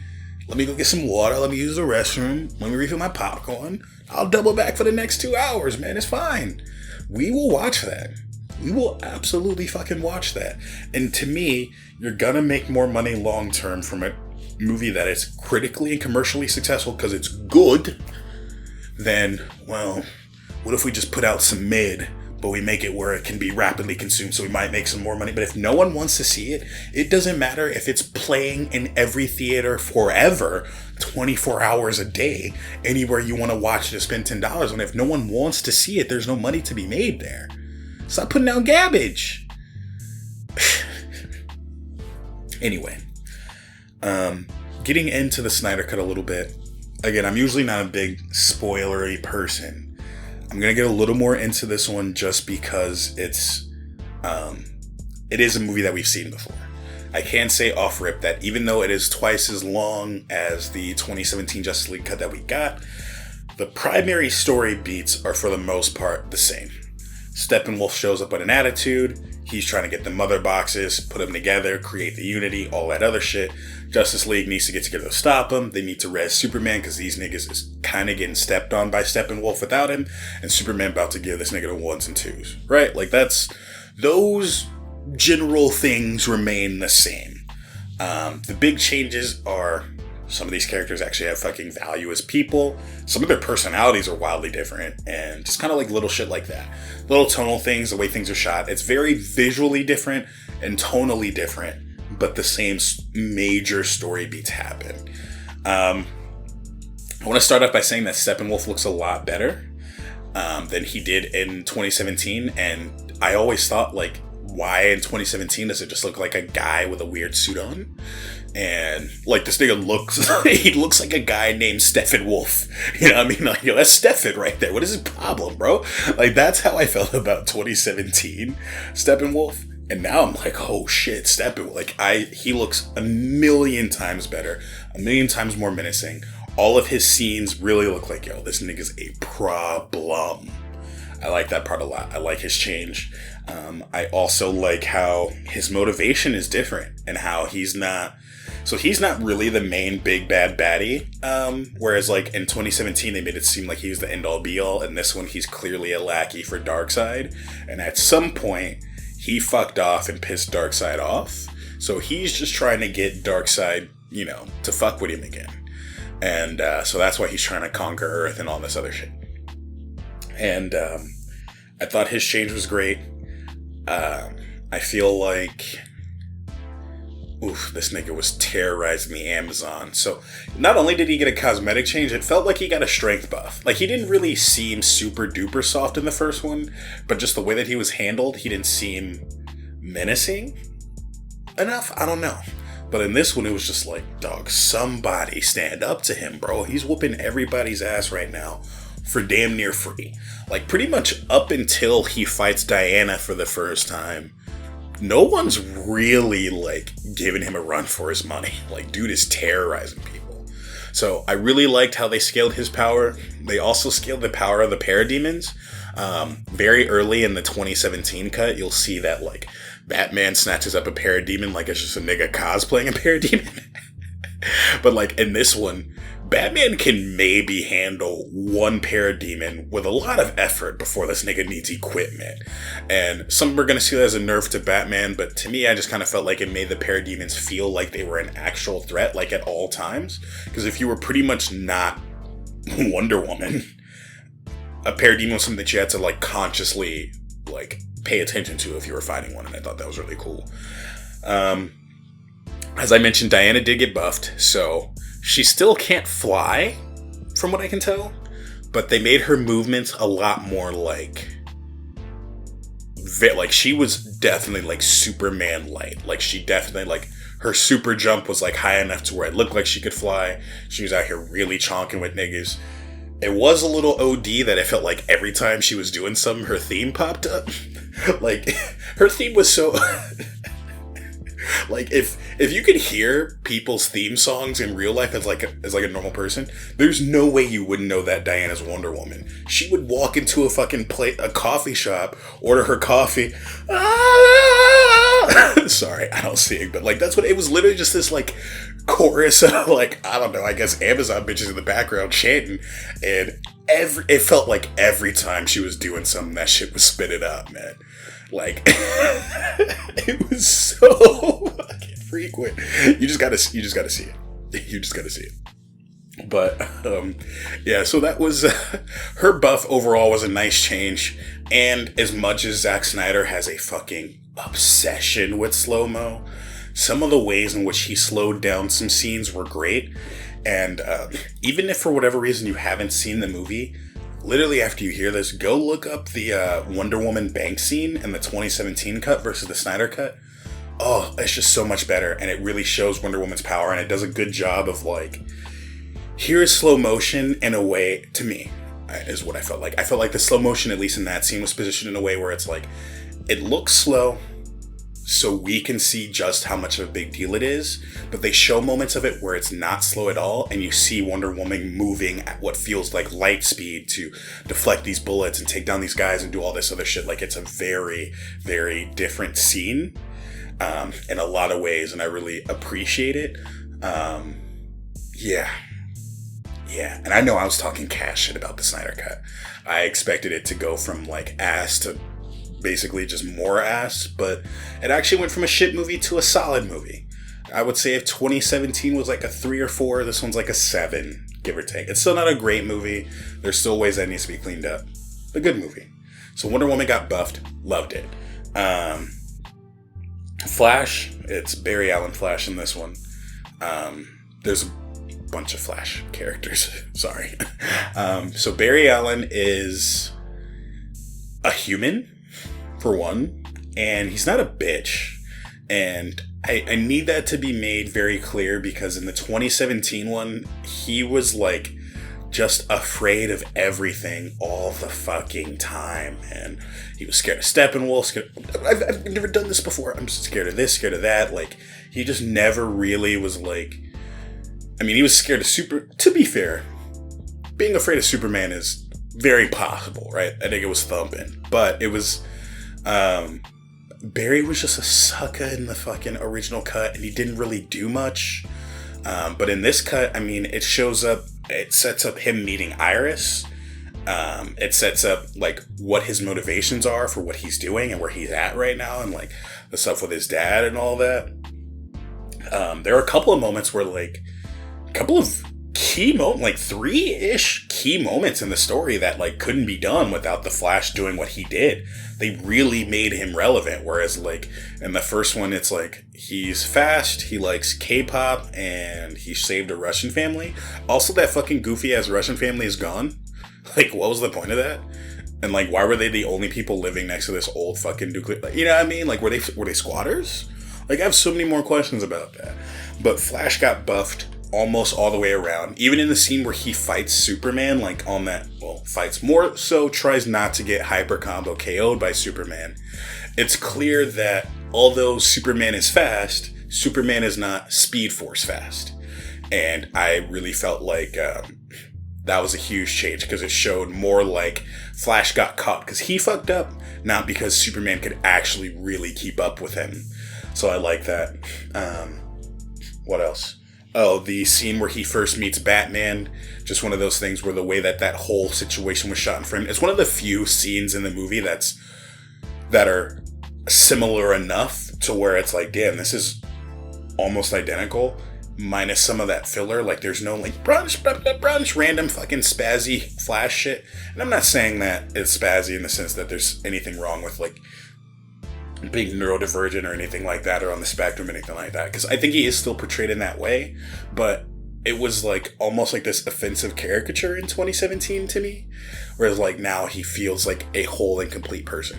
Let me go get some water. Let me use the restroom. Let me refill my popcorn. I'll double back for the next 2 hours, man. It's fine. We will watch that. We will absolutely fucking watch that. And to me, you're gonna make more money long term from a movie that is critically and commercially successful because it's good than, well, what if we just put out some mid, but we make it where it can be rapidly consumed so we might make some more money. But if no one wants to see it, it doesn't matter if it's playing in every theater forever, 24 hours a day, anywhere you want to watch it, spend $10 on it. If no one wants to see it, there's no money to be made there. Stop putting out garbage. Anyway, getting into the Snyder Cut a little bit. Again, I'm usually not a big spoilery person. I'm gonna get a little more into this one just because it is a movie that we've seen before. I can say off rip that even though it is twice as long as the 2017 Justice League cut that we got, the primary story beats are for the most part the same. Steppenwolf shows up with an attitude. He's trying to get the mother boxes, put them together, create the unity, all that other shit. Justice League needs to get together to stop him. They need to res Superman because these niggas is kind of getting stepped on by Steppenwolf without him. And Superman about to give this nigga the ones and twos. Right? Like, those general things remain the same. The big changes are Some of these characters actually have fucking value as people. Some of their personalities are wildly different, and just kind of like little shit like that. Little tonal things, the way things are shot. It's very visually different and tonally different, but the same major story beats happen. I want to start off by saying that Steppenwolf looks a lot better than he did in 2017, and I always thought, like, why in 2017 does it just look like a guy with a weird suit on? And, like, this nigga he looks like a guy named Steppenwolf. You know what I mean? Like, yo, that's Steffen right there. What is his problem, bro? Like, that's how I felt about 2017 Steppenwolf. And now I'm like, oh shit, Steppenwolf. Like, he looks a million times better. A million times more menacing. All of his scenes really look like, yo, this nigga's a problem. I like that part a lot. I like his change. I also like how his motivation is different and how he's not really the main big bad baddie. Whereas like in 2017, they made it seem like he was the end all be all. And this one, he's clearly a lackey for Darkseid. And at some point, he fucked off and pissed Darkseid off. So he's just trying to get Darkseid, you know, to fuck with him again. And so that's why he's trying to conquer Earth and all this other shit. And I thought his change was great. I feel like, this nigga was terrorizing the Amazon. So not only did he get a cosmetic change, it felt like he got a strength buff. Like, he didn't really seem super duper soft in the first one, but just the way that he was handled, he didn't seem menacing enough. I don't know. But in this one, it was just like, dog, somebody stand up to him, bro. He's whooping everybody's ass right now for damn near free. Like, pretty much up until he fights Diana for the first time, no one's really, like, giving him a run for his money. Like, dude is terrorizing people. So I really liked how they scaled his power. They also scaled the power of the parademons. Very early in the 2017 cut, you'll see that, like, Batman snatches up a parademon like it's just a nigga cosplaying a parademon. But, like, in this one, Batman can maybe handle one parademon with a lot of effort before this nigga needs equipment. And some are going to see that as a nerf to Batman, but to me, I just kind of felt like it made the parademons feel like they were an actual threat, like at all times. Because if you were pretty much not Wonder Woman, a parademon was something that you had to, like, consciously, like, pay attention to if you were fighting one, and I thought that was really cool. As I mentioned, Diana did get buffed, so she still can't fly, from what I can tell, but they made her movements a lot more like she was definitely like Superman light. Like, she definitely, like, her super jump was like high enough to where it looked like she could fly. She was out here really chonking with niggas. It was a little OD that I felt like every time she was doing something, her theme popped up. Like, her theme was so... Like, if you could hear people's theme songs in real life as like a normal person, there's no way you wouldn't know that Diana's Wonder Woman. She would walk into a coffee shop, order her coffee. Sorry, I don't sing, but like that's what it was. Literally just this like chorus of like, I don't know, I guess Amazon bitches in the background chanting, and it felt like every time she was doing something, that shit was spitting up, man. Like, it was so fucking frequent. You just gotta see it. You just gotta see it. But, yeah, so that was, her buff overall was a nice change. And as much as Zack Snyder has a fucking obsession with slow-mo, some of the ways in which he slowed down some scenes were great. And even if for whatever reason you haven't seen the movie, literally after you hear this, go look up the Wonder Woman bank scene in the 2017 cut versus the Snyder cut. Oh, it's just so much better, and it really shows Wonder Woman's power, and it does a good job of, like, here is slow motion in a way, to me, is what I felt like. I felt like the slow motion, at least in that scene, was positioned in a way where it's like, it looks slow, so we can see just how much of a big deal it is, but they show moments of it where it's not slow at all, and you see Wonder Woman moving at what feels like light speed to deflect these bullets and take down these guys and do all this other shit. Like, it's a very, very different scene in a lot of ways, and I really appreciate it. Yeah. And I know I was talking cash shit about the Snyder Cut. I expected it to go from, like, ass to basically just more ass, but it actually went from a shit movie to a solid movie. I would say if 2017 was like a 3 or 4, this one's like a 7, give or take. It's still not a great movie. There's still ways that needs to be cleaned up. A good movie. So Wonder Woman got buffed. Loved it. Flash, it's Barry Allen Flash in this one. There's a bunch of Flash characters. Sorry. So Barry Allen is a human, for one, and he's not a bitch. And I need that to be made very clear, because in the 2017 one, he was like just afraid of everything all the fucking time. And he was scared of Steppenwolf. I've never done this before. I'm scared of this, scared of that. Like, he just never really was like... I mean, he was scared of To be fair, being afraid of Superman is very possible, right? I think it was thumping. But it was... Barry was just a sucker in the fucking original cut, and he didn't really do much. But in this cut, I mean, it sets up him meeting Iris. It sets up, like, what his motivations are for what he's doing and where he's at right now, and, like, the stuff with his dad and all that. There are a couple of moments where, like, a couple of key moments, like 3-ish key moments in the story that, like, couldn't be done without the Flash doing what he did. They really made him relevant, whereas, like, in the first one, it's like, he's fast, he likes K-pop, and he saved a Russian family. Also, that fucking goofy-ass Russian family is gone. Like, what was the point of that? And, like, why were they the only people living next to this old fucking nuclear... Like, you know what I mean? Like, were they squatters? Like, I have so many more questions about that. But Flash got buffed almost all the way around. Even in the scene where he fights Superman, like, on that... Well, fights more so, tries not to get hyper combo KO'd by Superman. It's clear that although Superman is fast, Superman is not Speed Force fast. And I really felt like... that was a huge change, because it showed more like Flash got caught because he fucked up, not because Superman could actually really keep up with him. So I like that. What else? Oh, the scene where he first meets Batman. Just one of those things where the way that whole situation was shot in frame. It's one of the few scenes in the movie that are similar enough to where it's like, damn, this is almost identical. Minus some of that filler, like there's no like brunch, random fucking spazzy Flash shit. And I'm not saying that it's spazzy in the sense that there's anything wrong with like being neurodivergent or anything like that, or on the spectrum, anything like that. Because I think he is still portrayed in that way, but it was like almost like this offensive caricature in 2017 to me, whereas like now he feels like a whole and complete person.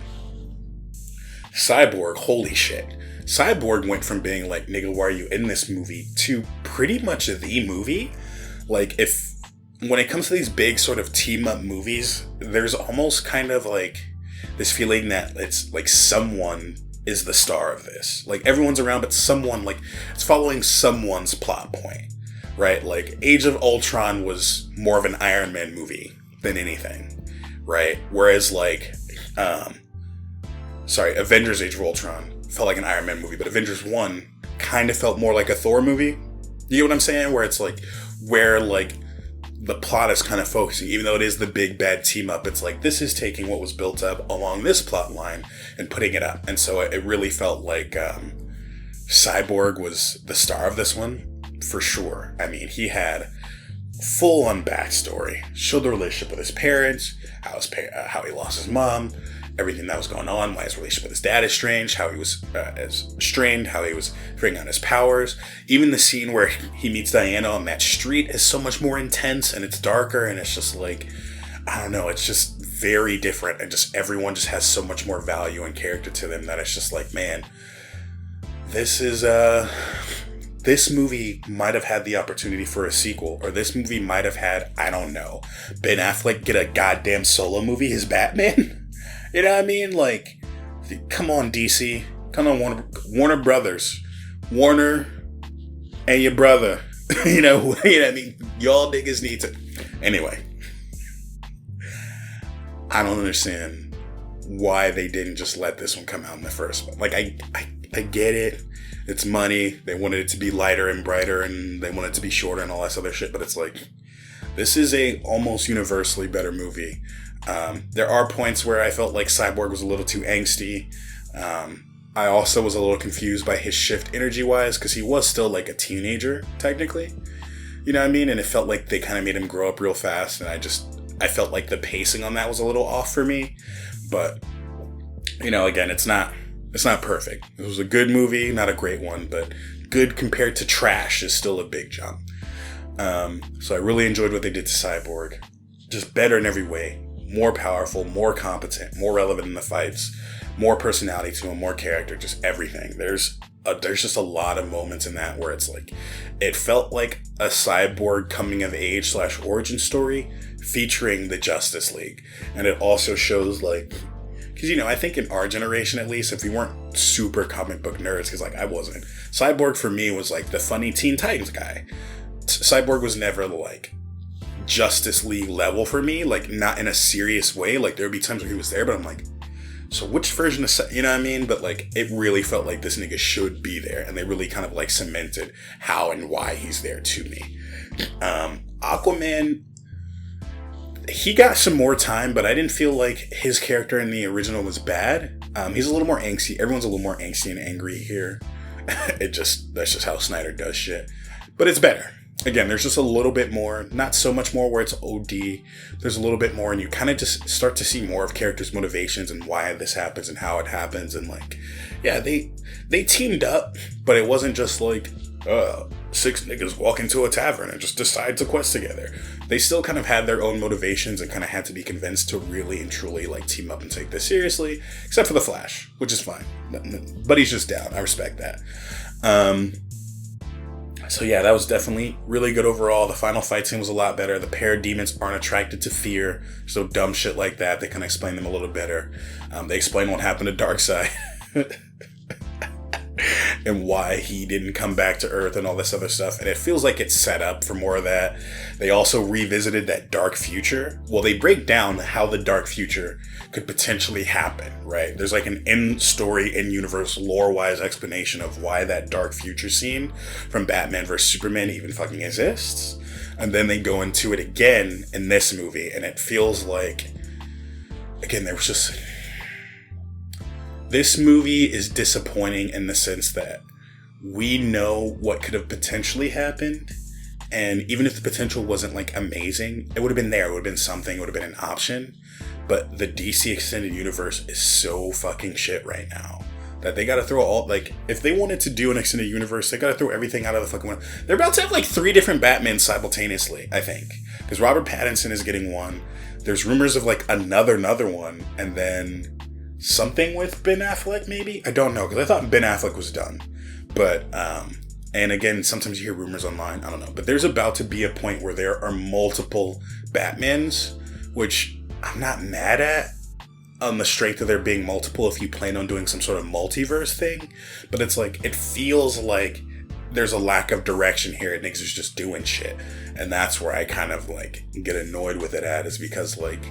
Cyborg, holy shit. Cyborg went from being like, nigga, why are you in this movie, to pretty much the movie. Like, when it comes to these big sort of team up movies, there's almost kind of like this feeling that it's like someone is the star of this. Like, everyone's around, but someone, like, it's following someone's plot point, right? Like, Age of Ultron was more of an Iron Man movie than anything, right? Whereas, like, Avengers Age of Ultron felt like an Iron Man movie, but Avengers 1 kind of felt more like a Thor movie. You get what I'm saying? Where it's like, where like the plot is kind of focusing, even though it is the big bad team up, it's like, this is taking what was built up along this plot line and putting it up. And so it really felt like Cyborg was the star of this one, for sure. I mean, he had full on backstory, showed the relationship with his parents, how he lost his mom, everything that was going on, why his relationship with his dad is strange, how he was strained, how he was figuring out his powers. Even the scene where he meets Diana on that street is so much more intense, and it's darker, and it's just like, I don't know, it's just very different, and just everyone just has so much more value and character to them that it's just like, man, this movie might have had the opportunity for a sequel, or this movie might have had, I don't know, Ben Affleck get a goddamn solo movie as Batman. You know what I mean? Like, come on, DC. Come on, Warner Brothers. Warner and your brother. you know what I mean? Y'all niggas need to... Anyway. I don't understand why they didn't just let this one come out in the first one. Like, I get it. It's money. They wanted it to be lighter and brighter, and they wanted it to be shorter and all that other shit. But it's like, this is a almost universally better movie. There are points where I felt like Cyborg was a little too angsty. I also was a little confused by his shift energy-wise, because he was still like a teenager, technically. You know what I mean? And it felt like they kind of made him grow up real fast, and I felt like the pacing on that was a little off for me. But, you know, again, it's not perfect. It was a good movie, not a great one, but good compared to trash is still a big jump. So I really enjoyed what they did to Cyborg. Just better in every way. More powerful, more competent, more relevant in the fights, more personality to him, more character, just everything. There's just a lot of moments in that where it's like, it felt like a Cyborg coming of age / origin story featuring the Justice League. And it also shows like, because, you know, I think in our generation, at least, if we weren't super comic book nerds, because like I wasn't, Cyborg for me was like the funny Teen Titans guy. Cyborg was never like Justice League level for me, like not in a serious way. Like there would be times where he was there, but I'm like, so which version of, you know what I mean? But like it really felt like this nigga should be there, and they really kind of like cemented how and why he's there to me. Aquaman, he got some more time, but I didn't feel like his character in the original was bad. He's a little more angsty. Everyone's a little more angsty and angry here. That's just how Snyder does shit. But it's better. Again, there's just a little bit more, not so much more where it's OD. There's a little bit more, and you kind of just start to see more of characters' motivations and why this happens and how it happens. And like, yeah, they teamed up, but it wasn't just like, 6 niggas walk into a tavern and just decide to quest together. They still kind of had their own motivations and kind of had to be convinced to really and truly like team up and take this seriously, except for the Flash, which is fine. But he's just down. I respect that. So yeah, that was definitely really good overall. The final fight scene was a lot better. The parademons aren't attracted to fear. So dumb shit like that, they can explain them a little better. They explain what happened to Darkseid. And why he didn't come back to Earth and all this other stuff. And it feels like it's set up for more of that. They also revisited that dark future. Well, they break down how the dark future could potentially happen, right? There's like an in-story, in-universe, lore-wise explanation of why that dark future scene from Batman vs. Superman even fucking exists. And then they go into it again in this movie. And it feels like, again, there was just... This movie is disappointing in the sense that we know what could have potentially happened, and even if the potential wasn't like amazing, it would have been there. It would have been something. It would have been an option. But the DC Extended Universe is so fucking shit right now that they got to throw all, like, if they wanted to do an Extended Universe, they got to throw everything out of the fucking window. They're about to have like 3 different Batmans simultaneously, I think, because Robert Pattinson is getting one. There's rumors of like another one, and then something with Ben Affleck, maybe? I don't know, because I thought Ben Affleck was done. But, and again, sometimes you hear rumors online, I don't know. But there's about to be a point where there are multiple Batmans, which I'm not mad at on the strength of there being multiple if you plan on doing some sort of multiverse thing. But it's like, it feels like there's a lack of direction here, and niggas is just doing shit. And that's where I kind of like get annoyed with it at, is because like,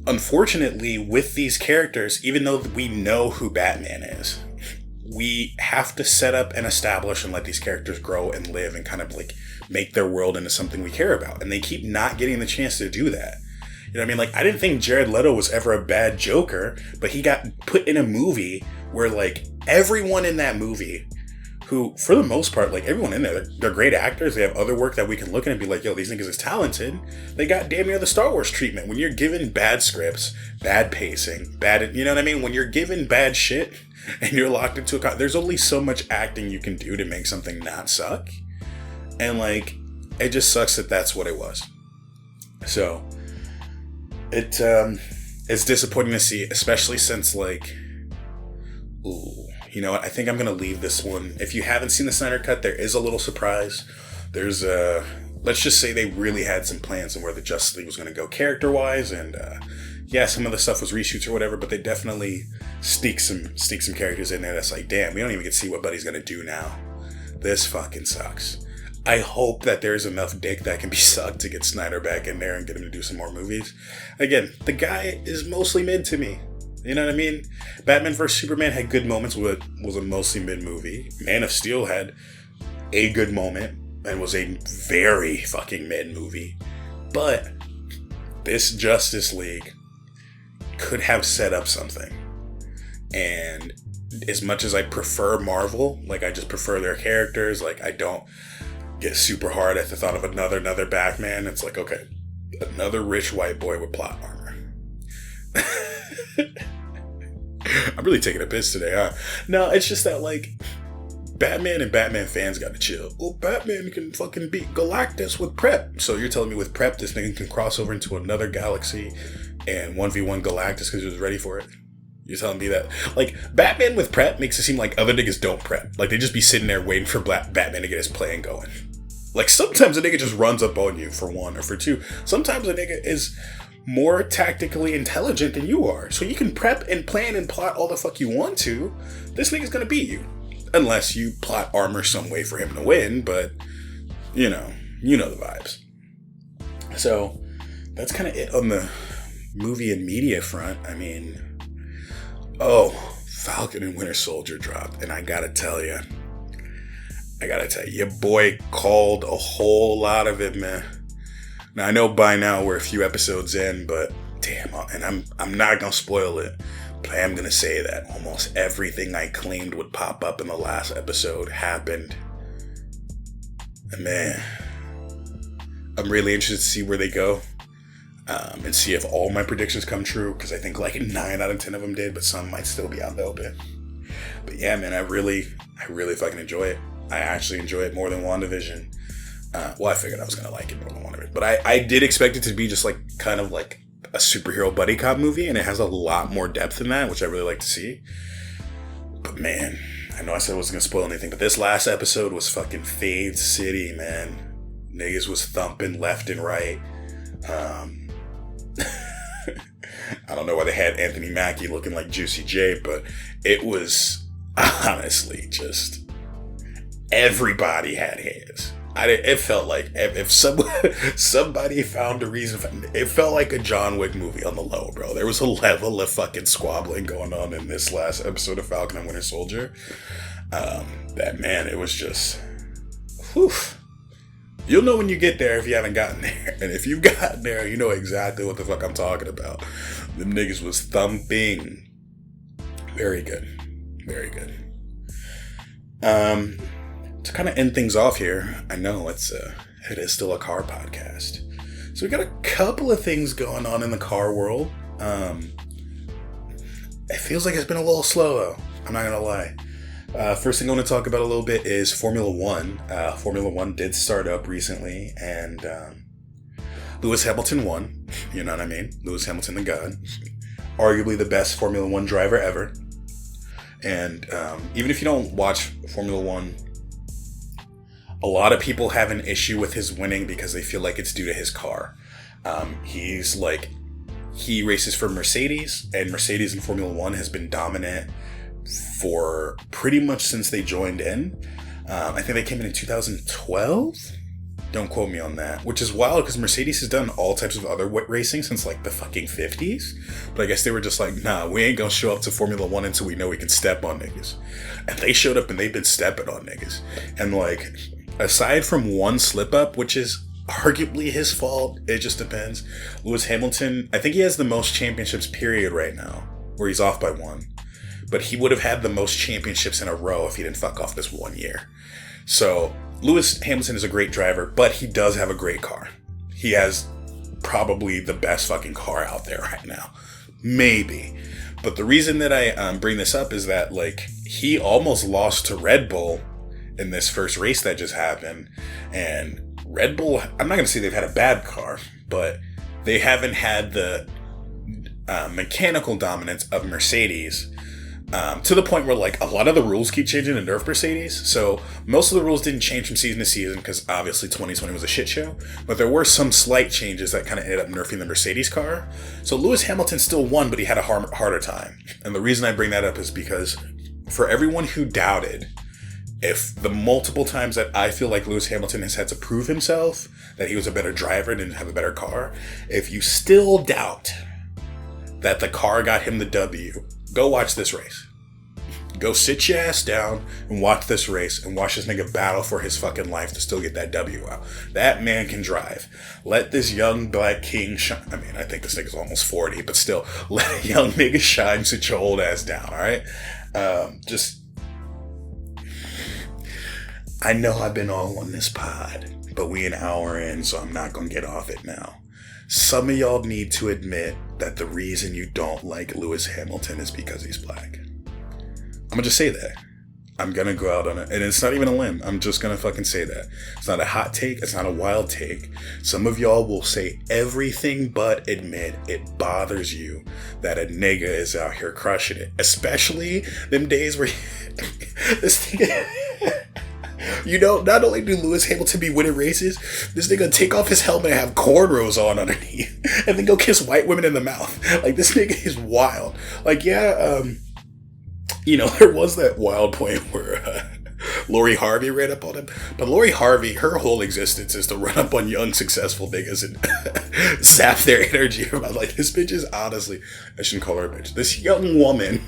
unfortunately, with these characters, even though we know who Batman is, we have to set up and establish and let these characters grow and live and kind of like make their world into something we care about. And they keep not getting the chance to do that. You know what I mean? Like, I didn't think Jared Leto was ever a bad Joker, but he got put in a movie where like everyone in that movie, who, for the most part, like everyone in there, they're great actors. They have other work that we can look at and be like, yo, these niggas is talented. They got damn near the Star Wars treatment. When you're given bad scripts, bad pacing, bad, you know what I mean? When you're given bad shit and you're locked into there's only so much acting you can do to make something not suck. And like, it just sucks that that's what it was. So, it's disappointing to see, especially since like, ooh. You know what? I think I'm going to leave this one. If you haven't seen the Snyder Cut, there is a little surprise. There's let's just say they really had some plans on where the Justice League was going to go character-wise. And yeah, some of the stuff was reshoots or whatever, but they definitely sneak some characters in there that's like, damn, we don't even get to see what Buddy's going to do now. This fucking sucks. I hope that there's enough dick that can be sucked to get Snyder back in there and get him to do some more movies. Again, the guy is mostly mid to me. You know what I mean? Batman vs. Superman had good moments, but was a mostly mid movie. Man of Steel had a good moment and was a very fucking mid movie. But this Justice League could have set up something. And as much as I prefer Marvel, like, I just prefer their characters, like, I don't get super hard at the thought of another Batman. It's like, okay, another rich white boy with plot armor. I'm really taking a piss today, huh? No, it's just that, like, Batman and Batman fans gotta chill. Oh, Batman can fucking beat Galactus with prep. So you're telling me with prep, this nigga can cross over into another galaxy and 1v1 Galactus because he was ready for it? You're telling me that? Like, Batman with prep makes it seem like other niggas don't prep. Like, they just be sitting there waiting for Batman to get his plan going. Like, sometimes a nigga just runs up on you, for one, or for two. Sometimes a nigga is more tactically intelligent than you are. So you can prep and plan and plot all the fuck you want to. This nigga's gonna beat you. Unless you plot armor some way for him to win, but, you know the vibes. So, that's kind of it on the movie and media front. I mean, Falcon and Winter Soldier dropped, and I gotta tell you, your boy called a whole lot of it, man. Now, I know by now we're a few episodes in, but damn, and I'm not gonna spoil it. I'm going to say that almost everything I claimed would pop up in the last episode happened. And man, I'm really interested to see where they go. And see if all my predictions come true. Because I think like 9 out of 10 of them did, but some might still be out in the open. But yeah, man, I really fucking enjoy it. I actually enjoy it more than WandaVision. Well, I figured I was going to like it more than WandaVision. But I did expect it to be just like kind of like a superhero buddy cop movie, and it has a lot more depth in that, which I really like to see. But man, I know I said I wasn't gonna spoil anything, but this last episode was fucking Fade City, man. Niggas was thumping left and right. I don't know why they had Anthony Mackie looking like Juicy J, but it was honestly just everybody had his. It felt like if somebody found a reason, it felt like a John Wick movie on the low, bro. There was a level of fucking squabbling going on in this last episode of Falcon and Winter Soldier. That, man, it was just, whew. You'll know when you get there if you haven't gotten there. And if you've gotten there, you know exactly what the fuck I'm talking about. Them niggas was thumping. Very good. Very good. To kind of end things off here, I know it is still a car podcast. So we got a couple of things going on in the car world. It feels like it's been a little slow, though. I'm not going to lie. First thing I want to talk about a little bit is Formula One. Formula One did start up recently, and Lewis Hamilton won. You know what I mean? Lewis Hamilton, the god. Arguably the best Formula One driver ever. And even if you don't watch Formula One, a lot of people have an issue with his winning because they feel like it's due to his car. He races for Mercedes, and Mercedes in Formula One has been dominant for pretty much since they joined in. I think they came in 2012. Don't quote me on that. Which is wild because Mercedes has done all types of other racing since like the fucking 50s. But I guess they were just like, nah, we ain't gonna show up to Formula One until we know we can step on niggas. And they showed up and they've been stepping on niggas. And like, aside from one slip up, which is arguably his fault, it just depends. Lewis Hamilton, I think he has the most championships period right now, where he's off by one. But he would have had the most championships in a row if he didn't fuck off this 1 year. So Lewis Hamilton is a great driver, but he does have a great car. He has probably the best fucking car out there right now. Maybe. But the reason that I bring this up is that, like, he almost lost to Red Bull in this first race that just happened. And Red Bull, I'm not going to say they've had a bad car, but they haven't had the mechanical dominance of Mercedes. To the point where, like, a lot of the rules keep changing to nerf Mercedes. So most of the rules didn't change from season to season because obviously 2020 was a shit show. But there were some slight changes that kind of ended up nerfing the Mercedes car. So Lewis Hamilton still won, but he had a harder time. And the reason I bring that up is because for everyone who doubted, if the multiple times that I feel like Lewis Hamilton has had to prove himself that he was a better driver and didn't have a better car, if you still doubt that the car got him the W, go watch this race. Go sit your ass down and watch this race and watch this nigga battle for his fucking life to still get that W out. That man can drive. Let this young black king shine. I mean, I think this nigga's almost 40, but still, let a young nigga shine, sit your old ass down, alright? Just, I know I've been all on this pod, but we an hour in, so I'm not gonna get off it now. Some of y'all need to admit that the reason you don't like Lewis Hamilton is because he's black. I'm gonna just say that. I'm gonna go out on it, and it's not even a limb. I'm just gonna fucking say that. It's not a hot take. It's not a wild take. Some of y'all will say everything but admit it bothers you that a nigga is out here crushing it. Especially them days where this thing... You know, not only do Lewis Hamilton be winning races, this nigga take off his helmet and have cornrows on underneath, and then go kiss white women in the mouth. Like, this nigga is wild. Like, yeah, you know, there was that wild point where Lori Harvey ran up on him. But Lori Harvey, her whole existence is to run up on young, successful niggas and sap their energy. I'm like, this bitch is honestly, I shouldn't call her a bitch. This young woman,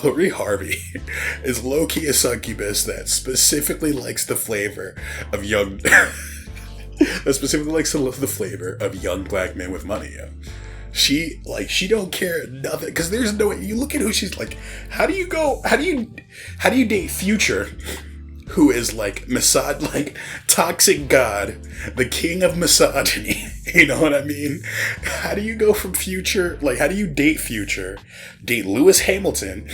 Lori Harvey, is low-key a succubus that specifically likes the flavor of young... that specifically likes the flavor of young black men with money, yo. She don't care nothing, because there's no way. You look at who she's like. How do you date Future, who is like toxic god, the king of misogyny? You know what I mean? How do you go from Future, like, how do you date Future, date Lewis Hamilton,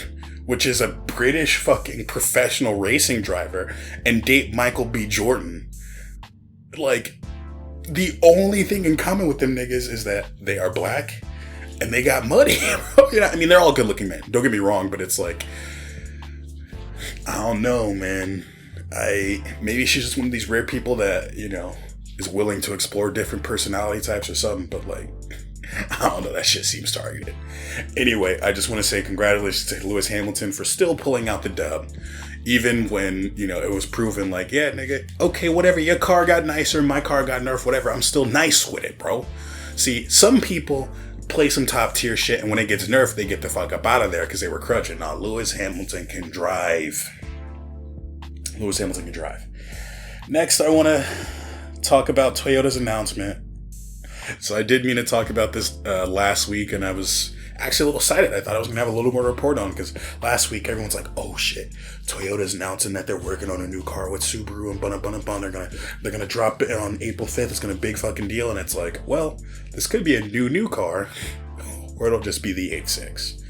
which is a British fucking professional racing driver, and date Michael B. Jordan? Like, the only thing in common with them niggas is that they are black and they got money. You know, I mean, they're all good looking men. Don't get me wrong, but it's like, I don't know, man. Maybe she's just one of these rare people that, you know, is willing to explore different personality types or something, but like, I don't know, that shit seems targeted. Anyway, I just want to say congratulations to Lewis Hamilton for still pulling out the dub. Even when, you know, it was proven like, yeah, nigga, okay, whatever, your car got nicer, my car got nerfed, whatever, I'm still nice with it, bro. See, some people play some top tier shit, and when it gets nerfed, they get the fuck up out of there because they were crutching. Now, Lewis Hamilton can drive. Lewis Hamilton can drive. Next, I want to talk about Toyota's announcement. So I did mean to talk about this last week, and I was actually a little excited. I thought I was going to have a little more report on, because last week everyone's like, oh shit, Toyota's announcing that they're working on a new car with Subaru and bun. They're gonna drop it on April 5th. It's gonna be a big fucking deal. And it's like, well, this could be a new car, or it'll just be the 8.6.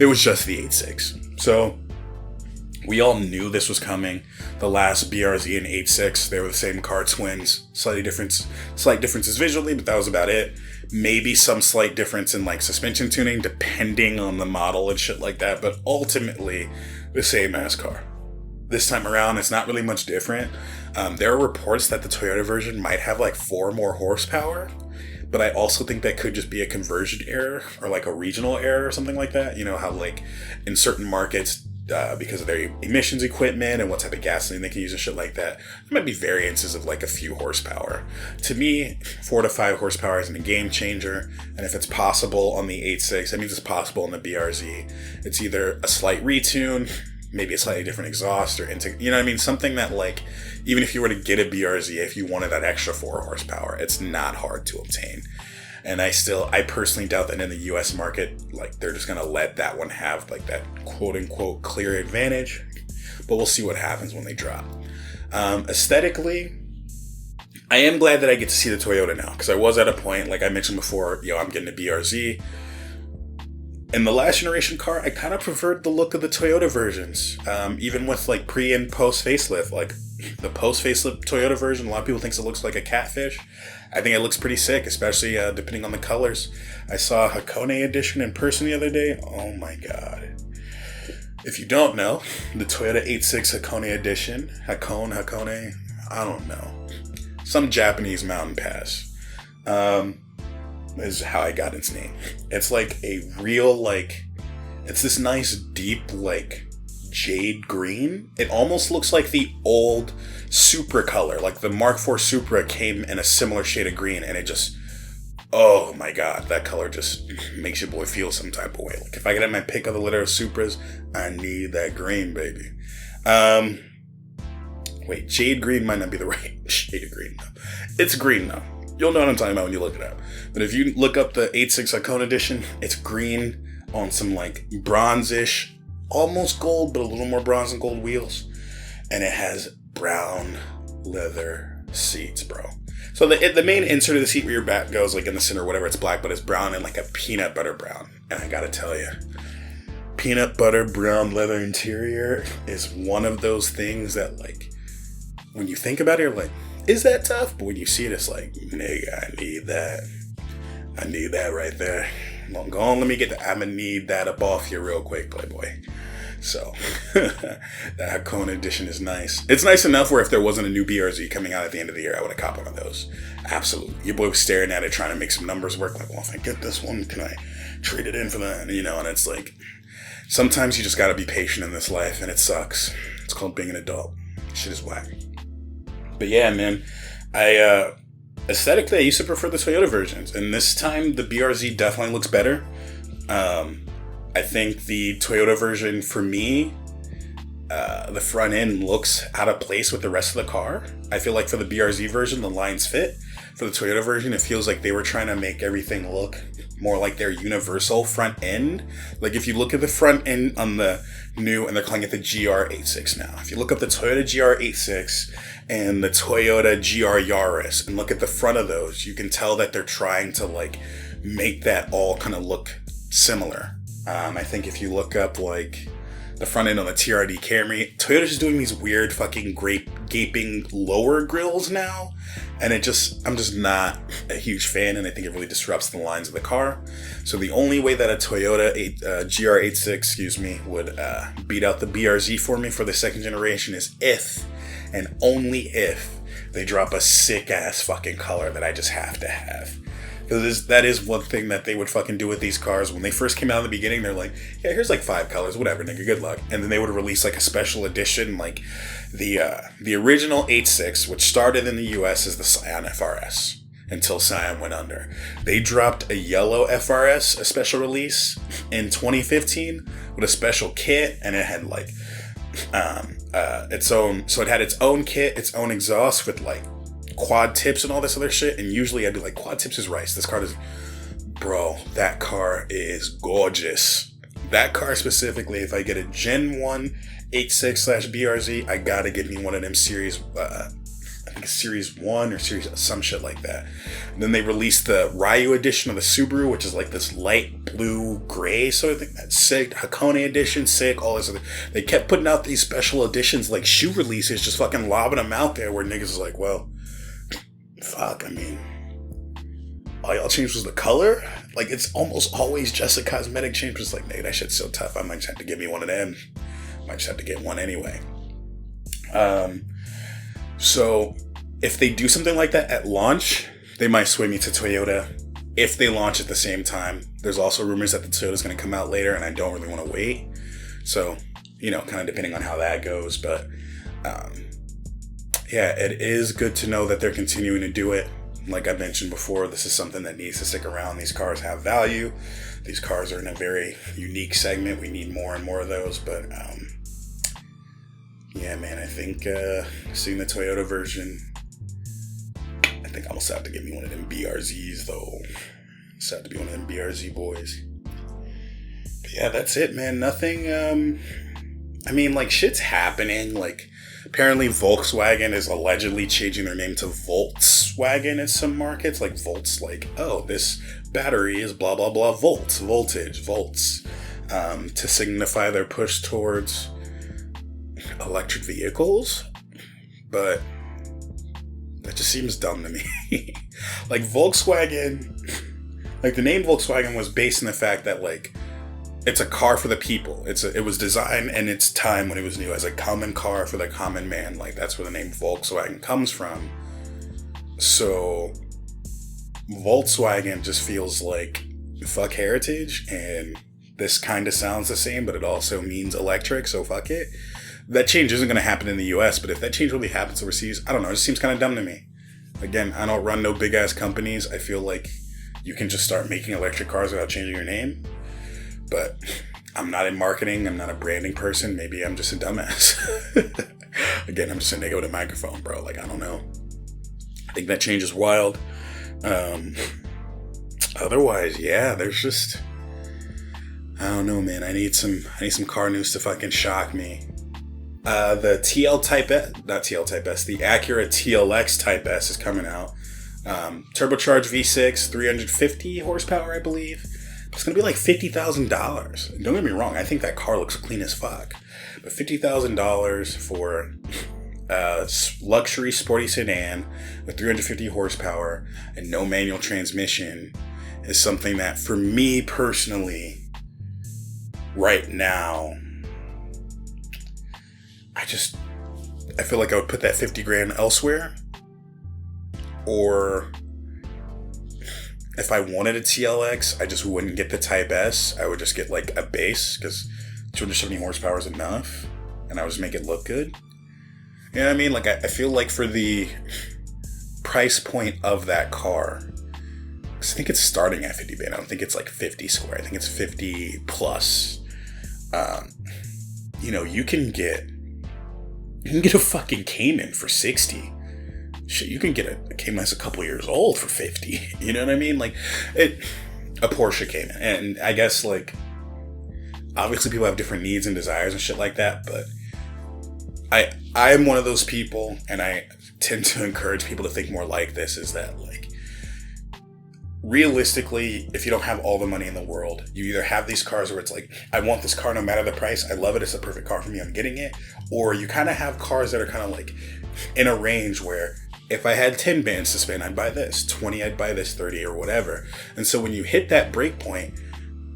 It was just the 8.6. So we all knew this was coming. The last BRZ and 8.6, they were the same car, twins. Slight differences visually, but that was about it. Maybe some slight difference in like suspension tuning, depending on the model and shit like that. But ultimately, the same ass car. This time around, it's not really much different. There are reports that the Toyota version might have like 4 more horsepower. But I also think that could just be a conversion error or like a regional error or something like that. You know how like in certain markets, because of their emissions equipment and what type of gasoline they can use and shit like that, there might be variances of like a few horsepower. To me, 4 to 5 horsepower isn't a game changer, and if it's possible on the 8.6, that means it's possible on the BRZ. It's either a slight retune, maybe a slightly different exhaust, or you know what I mean? Something that like, even if you were to get a BRZ, if you wanted that extra 4 horsepower, it's not hard to obtain. And I personally doubt that in the US market, like, they're just gonna let that one have like that quote unquote clear advantage. But we'll see what happens when they drop. Aesthetically, I am glad that I get to see the Toyota now, because I was at a point, like I mentioned before, I'm getting a BRZ. In the last generation car, I kind of preferred the look of the Toyota versions, even with like pre and post facelift. Like the post facelift Toyota version, a lot of people think it looks like a catfish. I think it looks pretty sick, especially depending on the colors. I saw a Hakone edition in person the other day. Oh my god. If you don't know, the Toyota 8.6 Hakone edition, Hakone, I don't know. Some Japanese mountain pass is how I got its name. It's like a real, like, it's this nice deep, like, jade green. It almost looks like the old Supra color. Like the Mark IV Supra came in a similar shade of green, and it just, oh my god, that color just makes your boy feel some type of way. Like if I could have my pick of the litter of Supras, I need that green, baby. Wait, jade green might not be the right shade of green though. It's green though. You'll know what I'm talking about when you look it up. But if you look up the 8.6 Icon edition, it's green. on some like bronzish, almost gold, but a little more bronze and gold wheels. And it has brown leather seats, bro. So the main insert of the seat where your back goes, like in the center, whatever, it's black, but it's brown and like a peanut butter brown. And I gotta tell you, peanut butter brown leather interior is one of those things that, like, when you think about it, you're like, is that tough? But when you see it, it's like, nigga, I need that. I need that right there. Go on, let me get that. I'm gonna need that up off you real quick, Playboy. So, that Hakone edition is nice. It's nice enough where if there wasn't a new BRZ coming out at the end of the year, I would have copped one of those. Absolutely. Your boy was staring at it, trying to make some numbers work. Like, well, if I get this one, can I trade it in for that? You know, and it's like, sometimes you just gotta be patient in this life, and it sucks. It's called being an adult. Shit is whack. But yeah, man, aesthetically, I used to prefer the Toyota versions, and this time the BRZ definitely looks better. I think the Toyota version, for me, the front end looks out of place with the rest of the car. I feel like for the BRZ version, the lines fit. For the Toyota version, it feels like they were trying to make everything look more like their universal front end. Like if you look at the front end on the new, and they're calling it the GR86 now. If you look up the Toyota GR86 and the Toyota GR Yaris and look at the front of those, you can tell that they're trying to like make that all kind of look similar. I think if you look up like the front end on the TRD Camry, Toyota's just doing these weird fucking gaping lower grills now, and I'm just not a huge fan, and I think it really disrupts the lines of the car. So the only way that a Toyota GR86, would beat out the BRZ for me for the second generation is if, and only if, they drop a sick ass fucking color that I just have to have. Because that is one thing that they would fucking do with these cars. When they first came out in the beginning, they're like, yeah, here's like 5 colors, whatever, nigga, good luck. And then they would release like a special edition, like the original 86, which started in the US as the Scion FRS, until Scion went under. They dropped a yellow FRS, a special release, in 2015 with a special kit, and it had like its own, so it had its own kit, its own exhaust with like quad tips and all this other shit. And usually I'd be like, quad tips is rice. This car does, bro, that car is gorgeous. That car specifically, if I get a Gen 1 86/BRZ, I gotta get me one of them series, I think it's Series 1 or Series, some shit like that. And then they released the Ryu edition of the Subaru, which is like this light blue gray, so I think that's sick. Hakone edition, sick, all this other. They kept putting out these special editions, like shoe releases, just fucking lobbing them out there, where niggas is like, well, fuck, I mean, all y'all changed was the color? Like, it's almost always just a cosmetic change. It's like, nigga, that shit's so tough, I might just have to get me one of them. Might just have to get one anyway. So, if they do something like that at launch, they might sway me to Toyota. If they launch at the same time, there's also rumors that the Toyota's going to come out later, and I don't really want to wait. So, you know, kind of depending on how that goes, but yeah, it is good to know that they're continuing to do it. Like I mentioned before, this is something that needs to stick around. These cars have value. These cars are in a very unique segment. We need more and more of those. But yeah, man, I think seeing the Toyota version, I think I almost have to get me one of them BRZs, though. Just have to be one of them BRZ boys. But yeah, that's it, man. Nothing, I mean, like, shit's happening. Like, apparently Volkswagen is allegedly changing their name to Volkswagen in some markets. Like, volts, like, oh, this battery is blah, blah, blah, volts, voltage, volts, to signify their push towards electric vehicles. But that just seems dumb to me. Like, Volkswagen, like, the name Volkswagen was based on the fact that, like, it's a car for the people. It was designed in its time when it was new as a common car for the common man. Like, that's where the name Volkswagen comes from. So Volkswagen just feels like fuck heritage, and this kind of sounds the same, but it also means electric, so fuck it. That change isn't going to happen in the US, but if that change really happens overseas, I don't know, it just seems kind of dumb to me. Again, I don't run no big ass companies. I feel like you can just start making electric cars without changing your name. But I'm not in marketing. I'm not a branding person. Maybe I'm just a dumbass. Again, I'm just a nigga with a microphone, bro. Like, I don't know. I think that change is wild. Otherwise, yeah, there's just, I don't know, man. I need some car news to fucking shock me. The TL Type S, not TL Type S, the Acura TLX Type S is coming out. Turbocharged V6, 350 horsepower, I believe. It's going to be like $50,000. Don't get me wrong, I think that car looks clean as fuck. But $50,000 for a luxury sporty sedan with 350 horsepower and no manual transmission is something that, for me personally, right now, I feel like I would put that 50 grand elsewhere. Or if I wanted a TLX, I just wouldn't get the Type S. I would just get like a base, because 270 horsepower is enough, and I would just make it look good. You know what I mean? Like, I feel like for the price point of that car, because I think it's starting at 50 grand. I don't think it's like 50 square. I think it's 50 plus. You can get a fucking Cayman for 60. Shit, you can get a Cayman that's a couple years old for 50. You know what I mean? Like, a Porsche Cayman. And I guess, like, obviously people have different needs and desires and shit like that, but I am one of those people, and I tend to encourage people to think more like this, is that, like, realistically, if you don't have all the money in the world, you either have these cars where it's like, I want this car no matter the price, I love it, it's the perfect car for me, I'm getting it, or you kind of have cars that are kind of like in a range where if I had 10 bands to spend, I'd buy this, 20, I'd buy this, 30, or whatever. And so when you hit that break point,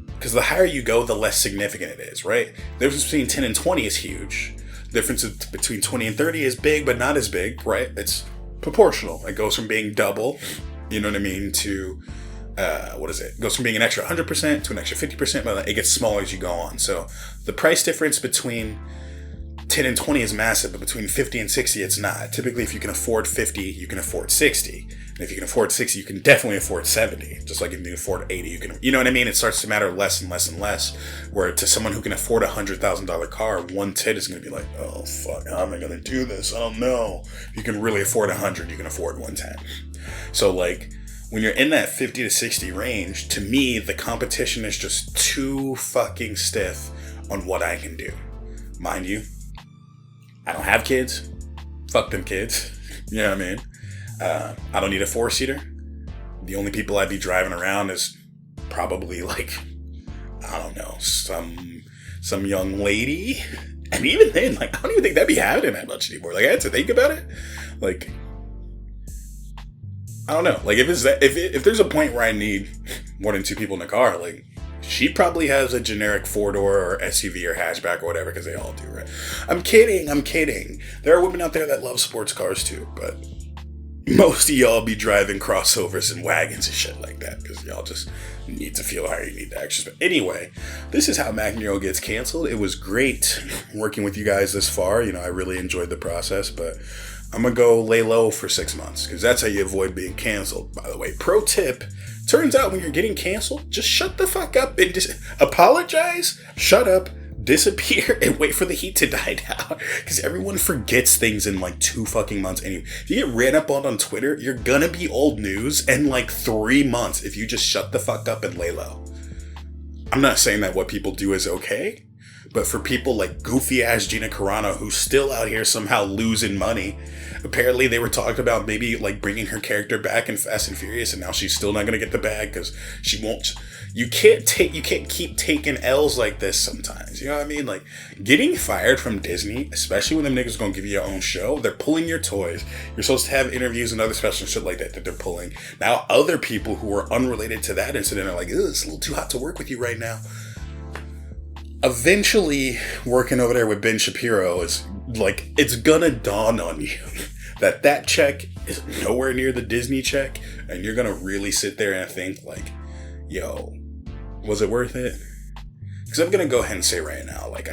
because the higher you go, the less significant it is, right? The difference between 10 and 20 is huge. The difference between 20 and 30 is big, but not as big, right? It's proportional. It goes from being double, you know what I mean, to, it goes from being an extra 100% to an extra 50%, but it gets smaller as you go on. So the price difference between 10 and 20 is massive, but between 50 and 60, it's not. Typically, if you can afford 50, you can afford 60. And if you can afford 60, you can definitely afford 70. Just like if you can afford 80, you know what I mean? It starts to matter less and less and less. Where to someone who can afford a $100,000 car, 110 is going to be like, oh, fuck, how am I going to do this? I don't know. If you can really afford 100, you can afford 110. So, like, when you're in that 50 to 60 range, to me, the competition is just too fucking stiff on what I can do. Mind you, I don't have kids. Fuck them kids. You know what I mean? I don't need a 4-seater. The only people I'd be driving around is probably like, I don't know, some young lady. And even then, like, I don't even think that'd be happening that much anymore. Like, I had to think about it. Like, I don't know. Like, if there's a point where I need more than 2 people in the car, like, she probably has a generic 4-door or SUV or hatchback or whatever, because they all do, right? I'm kidding. There are women out there that love sports cars too, but most of y'all be driving crossovers and wagons and shit like that, because y'all just need to feel how you need the extras. But anyway, this is how Makk Nero gets canceled. It was great working with you guys this far. You know, I really enjoyed the process, but I'm going to go lay low for 6 months, because that's how you avoid being canceled. By the way, pro tip, turns out when you're getting canceled, just shut the fuck up and apologize, shut up, disappear, and wait for the heat to die down. Because everyone forgets things in like 2 fucking months anyway. If you get ran up on Twitter, you're gonna be old news in like 3 months if you just shut the fuck up and lay low. I'm not saying that what people do is okay, but for people like goofy ass Gina Carano, who's still out here somehow losing money, apparently they were talking about maybe like bringing her character back in Fast and Furious, and now she's still not gonna get the bag because she won't. You can't keep taking L's like this sometimes. You know what I mean? Like, getting fired from Disney, especially when them niggas gonna give you your own show, they're pulling your toys. You're supposed to have interviews and other special shit like that they're pulling. Now other people who are unrelated to that incident are like, it's a little too hot to work with you right now. Eventually, working over there with Ben Shapiro is like, it's gonna dawn on you that check is nowhere near the Disney check, and you're gonna really sit there and think like, yo, was it worth it? Because I'm gonna go ahead and say right now, like,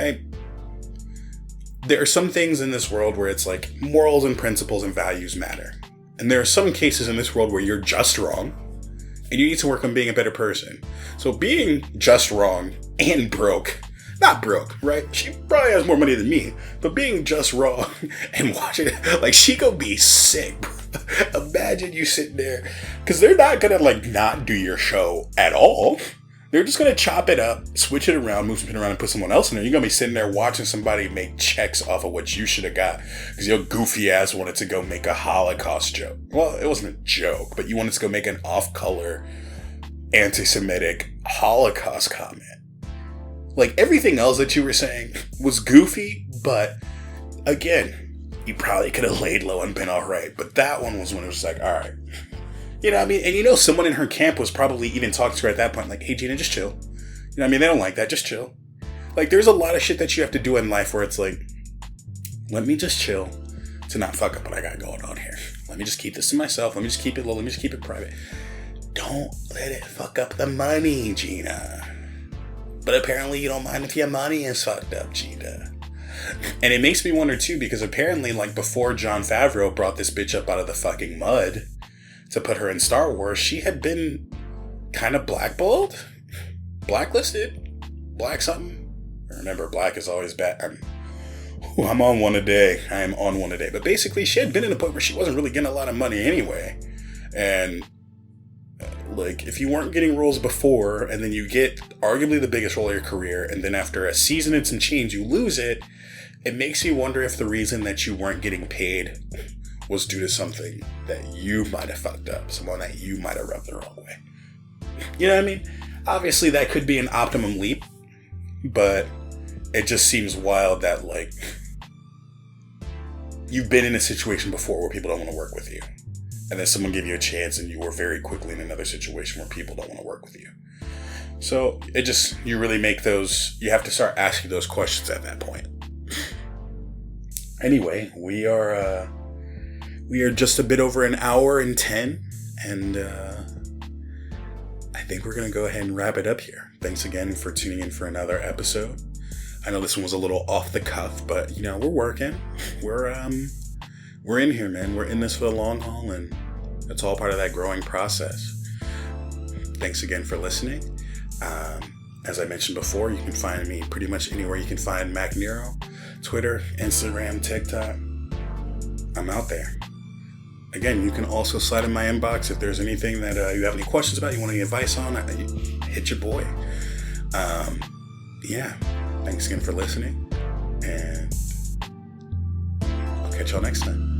there are some things in this world where it's like morals and principles and values matter, and there are some cases in this world where you're just wrong, and you need to work on being a better person. So being just wrong and broke. Not broke, right? She probably has more money than me, but being just wrong and watching it, like, she gonna be sick. Imagine you sitting there, because they're not gonna like not do your show at all. They're just going to chop it up, switch it around, move something around, and put someone else in there. You're going to be sitting there watching somebody make checks off of what you should have got because your goofy ass wanted to go make a Holocaust joke. Well, it wasn't a joke, but you wanted to go make an off-color, anti-Semitic Holocaust comment. Like, everything else that you were saying was goofy, but again, you probably could have laid low and been all right. But that one was when it was like, all right. You know what I mean? And you know, someone in her camp was probably even talking to her at that point, like, hey, Gina, just chill. You know what I mean? They don't like that. Just chill. Like, there's a lot of shit that you have to do in life where it's like, let me just chill to not fuck up what I got going on here. Let me just keep this to myself. Let me just keep it low. Let me just keep it private. Don't let it fuck up the money, Gina. But apparently you don't mind if your money is fucked up, Gina. And it makes me wonder, too, because apparently, like, before Jon Favreau brought this bitch up out of the fucking mud to put her in Star Wars, she had been kind of blackballed, blacklisted, black something. Remember, black is always bad. I'm on one a day. I am on one a day. But basically, she had been in a point where she wasn't really getting a lot of money anyway. And like, if you weren't getting roles before, and then you get arguably the biggest role of your career, and then after a season and some change, you lose it, it makes you wonder if the reason that you weren't getting paid was due to something that you might have fucked up, someone that you might have rubbed the wrong way. You know what I mean? Obviously, that could be an optimum leap, but it just seems wild that, like, you've been in a situation before where people don't want to work with you. And then someone gave you a chance and you were very quickly in another situation where people don't want to work with you. So it just, you really make those, you have to start asking those questions at that point. Anyway, we are just a bit over an hour and 10, and I think we're going to go ahead and wrap it up here. Thanks again for tuning in for another episode. I know this one was a little off the cuff, but, you know, we're working. We're in here, man. We're in this for the long haul, and it's all part of that growing process. Thanks again for listening. As I mentioned before, you can find me pretty much anywhere you can find Makk Nero. Twitter, Instagram, TikTok. I'm out there. Again, you can also slide in my inbox if there's anything that you have any questions about, you want any advice on, hit your boy. Yeah. Thanks again for listening, and I'll catch y'all next time.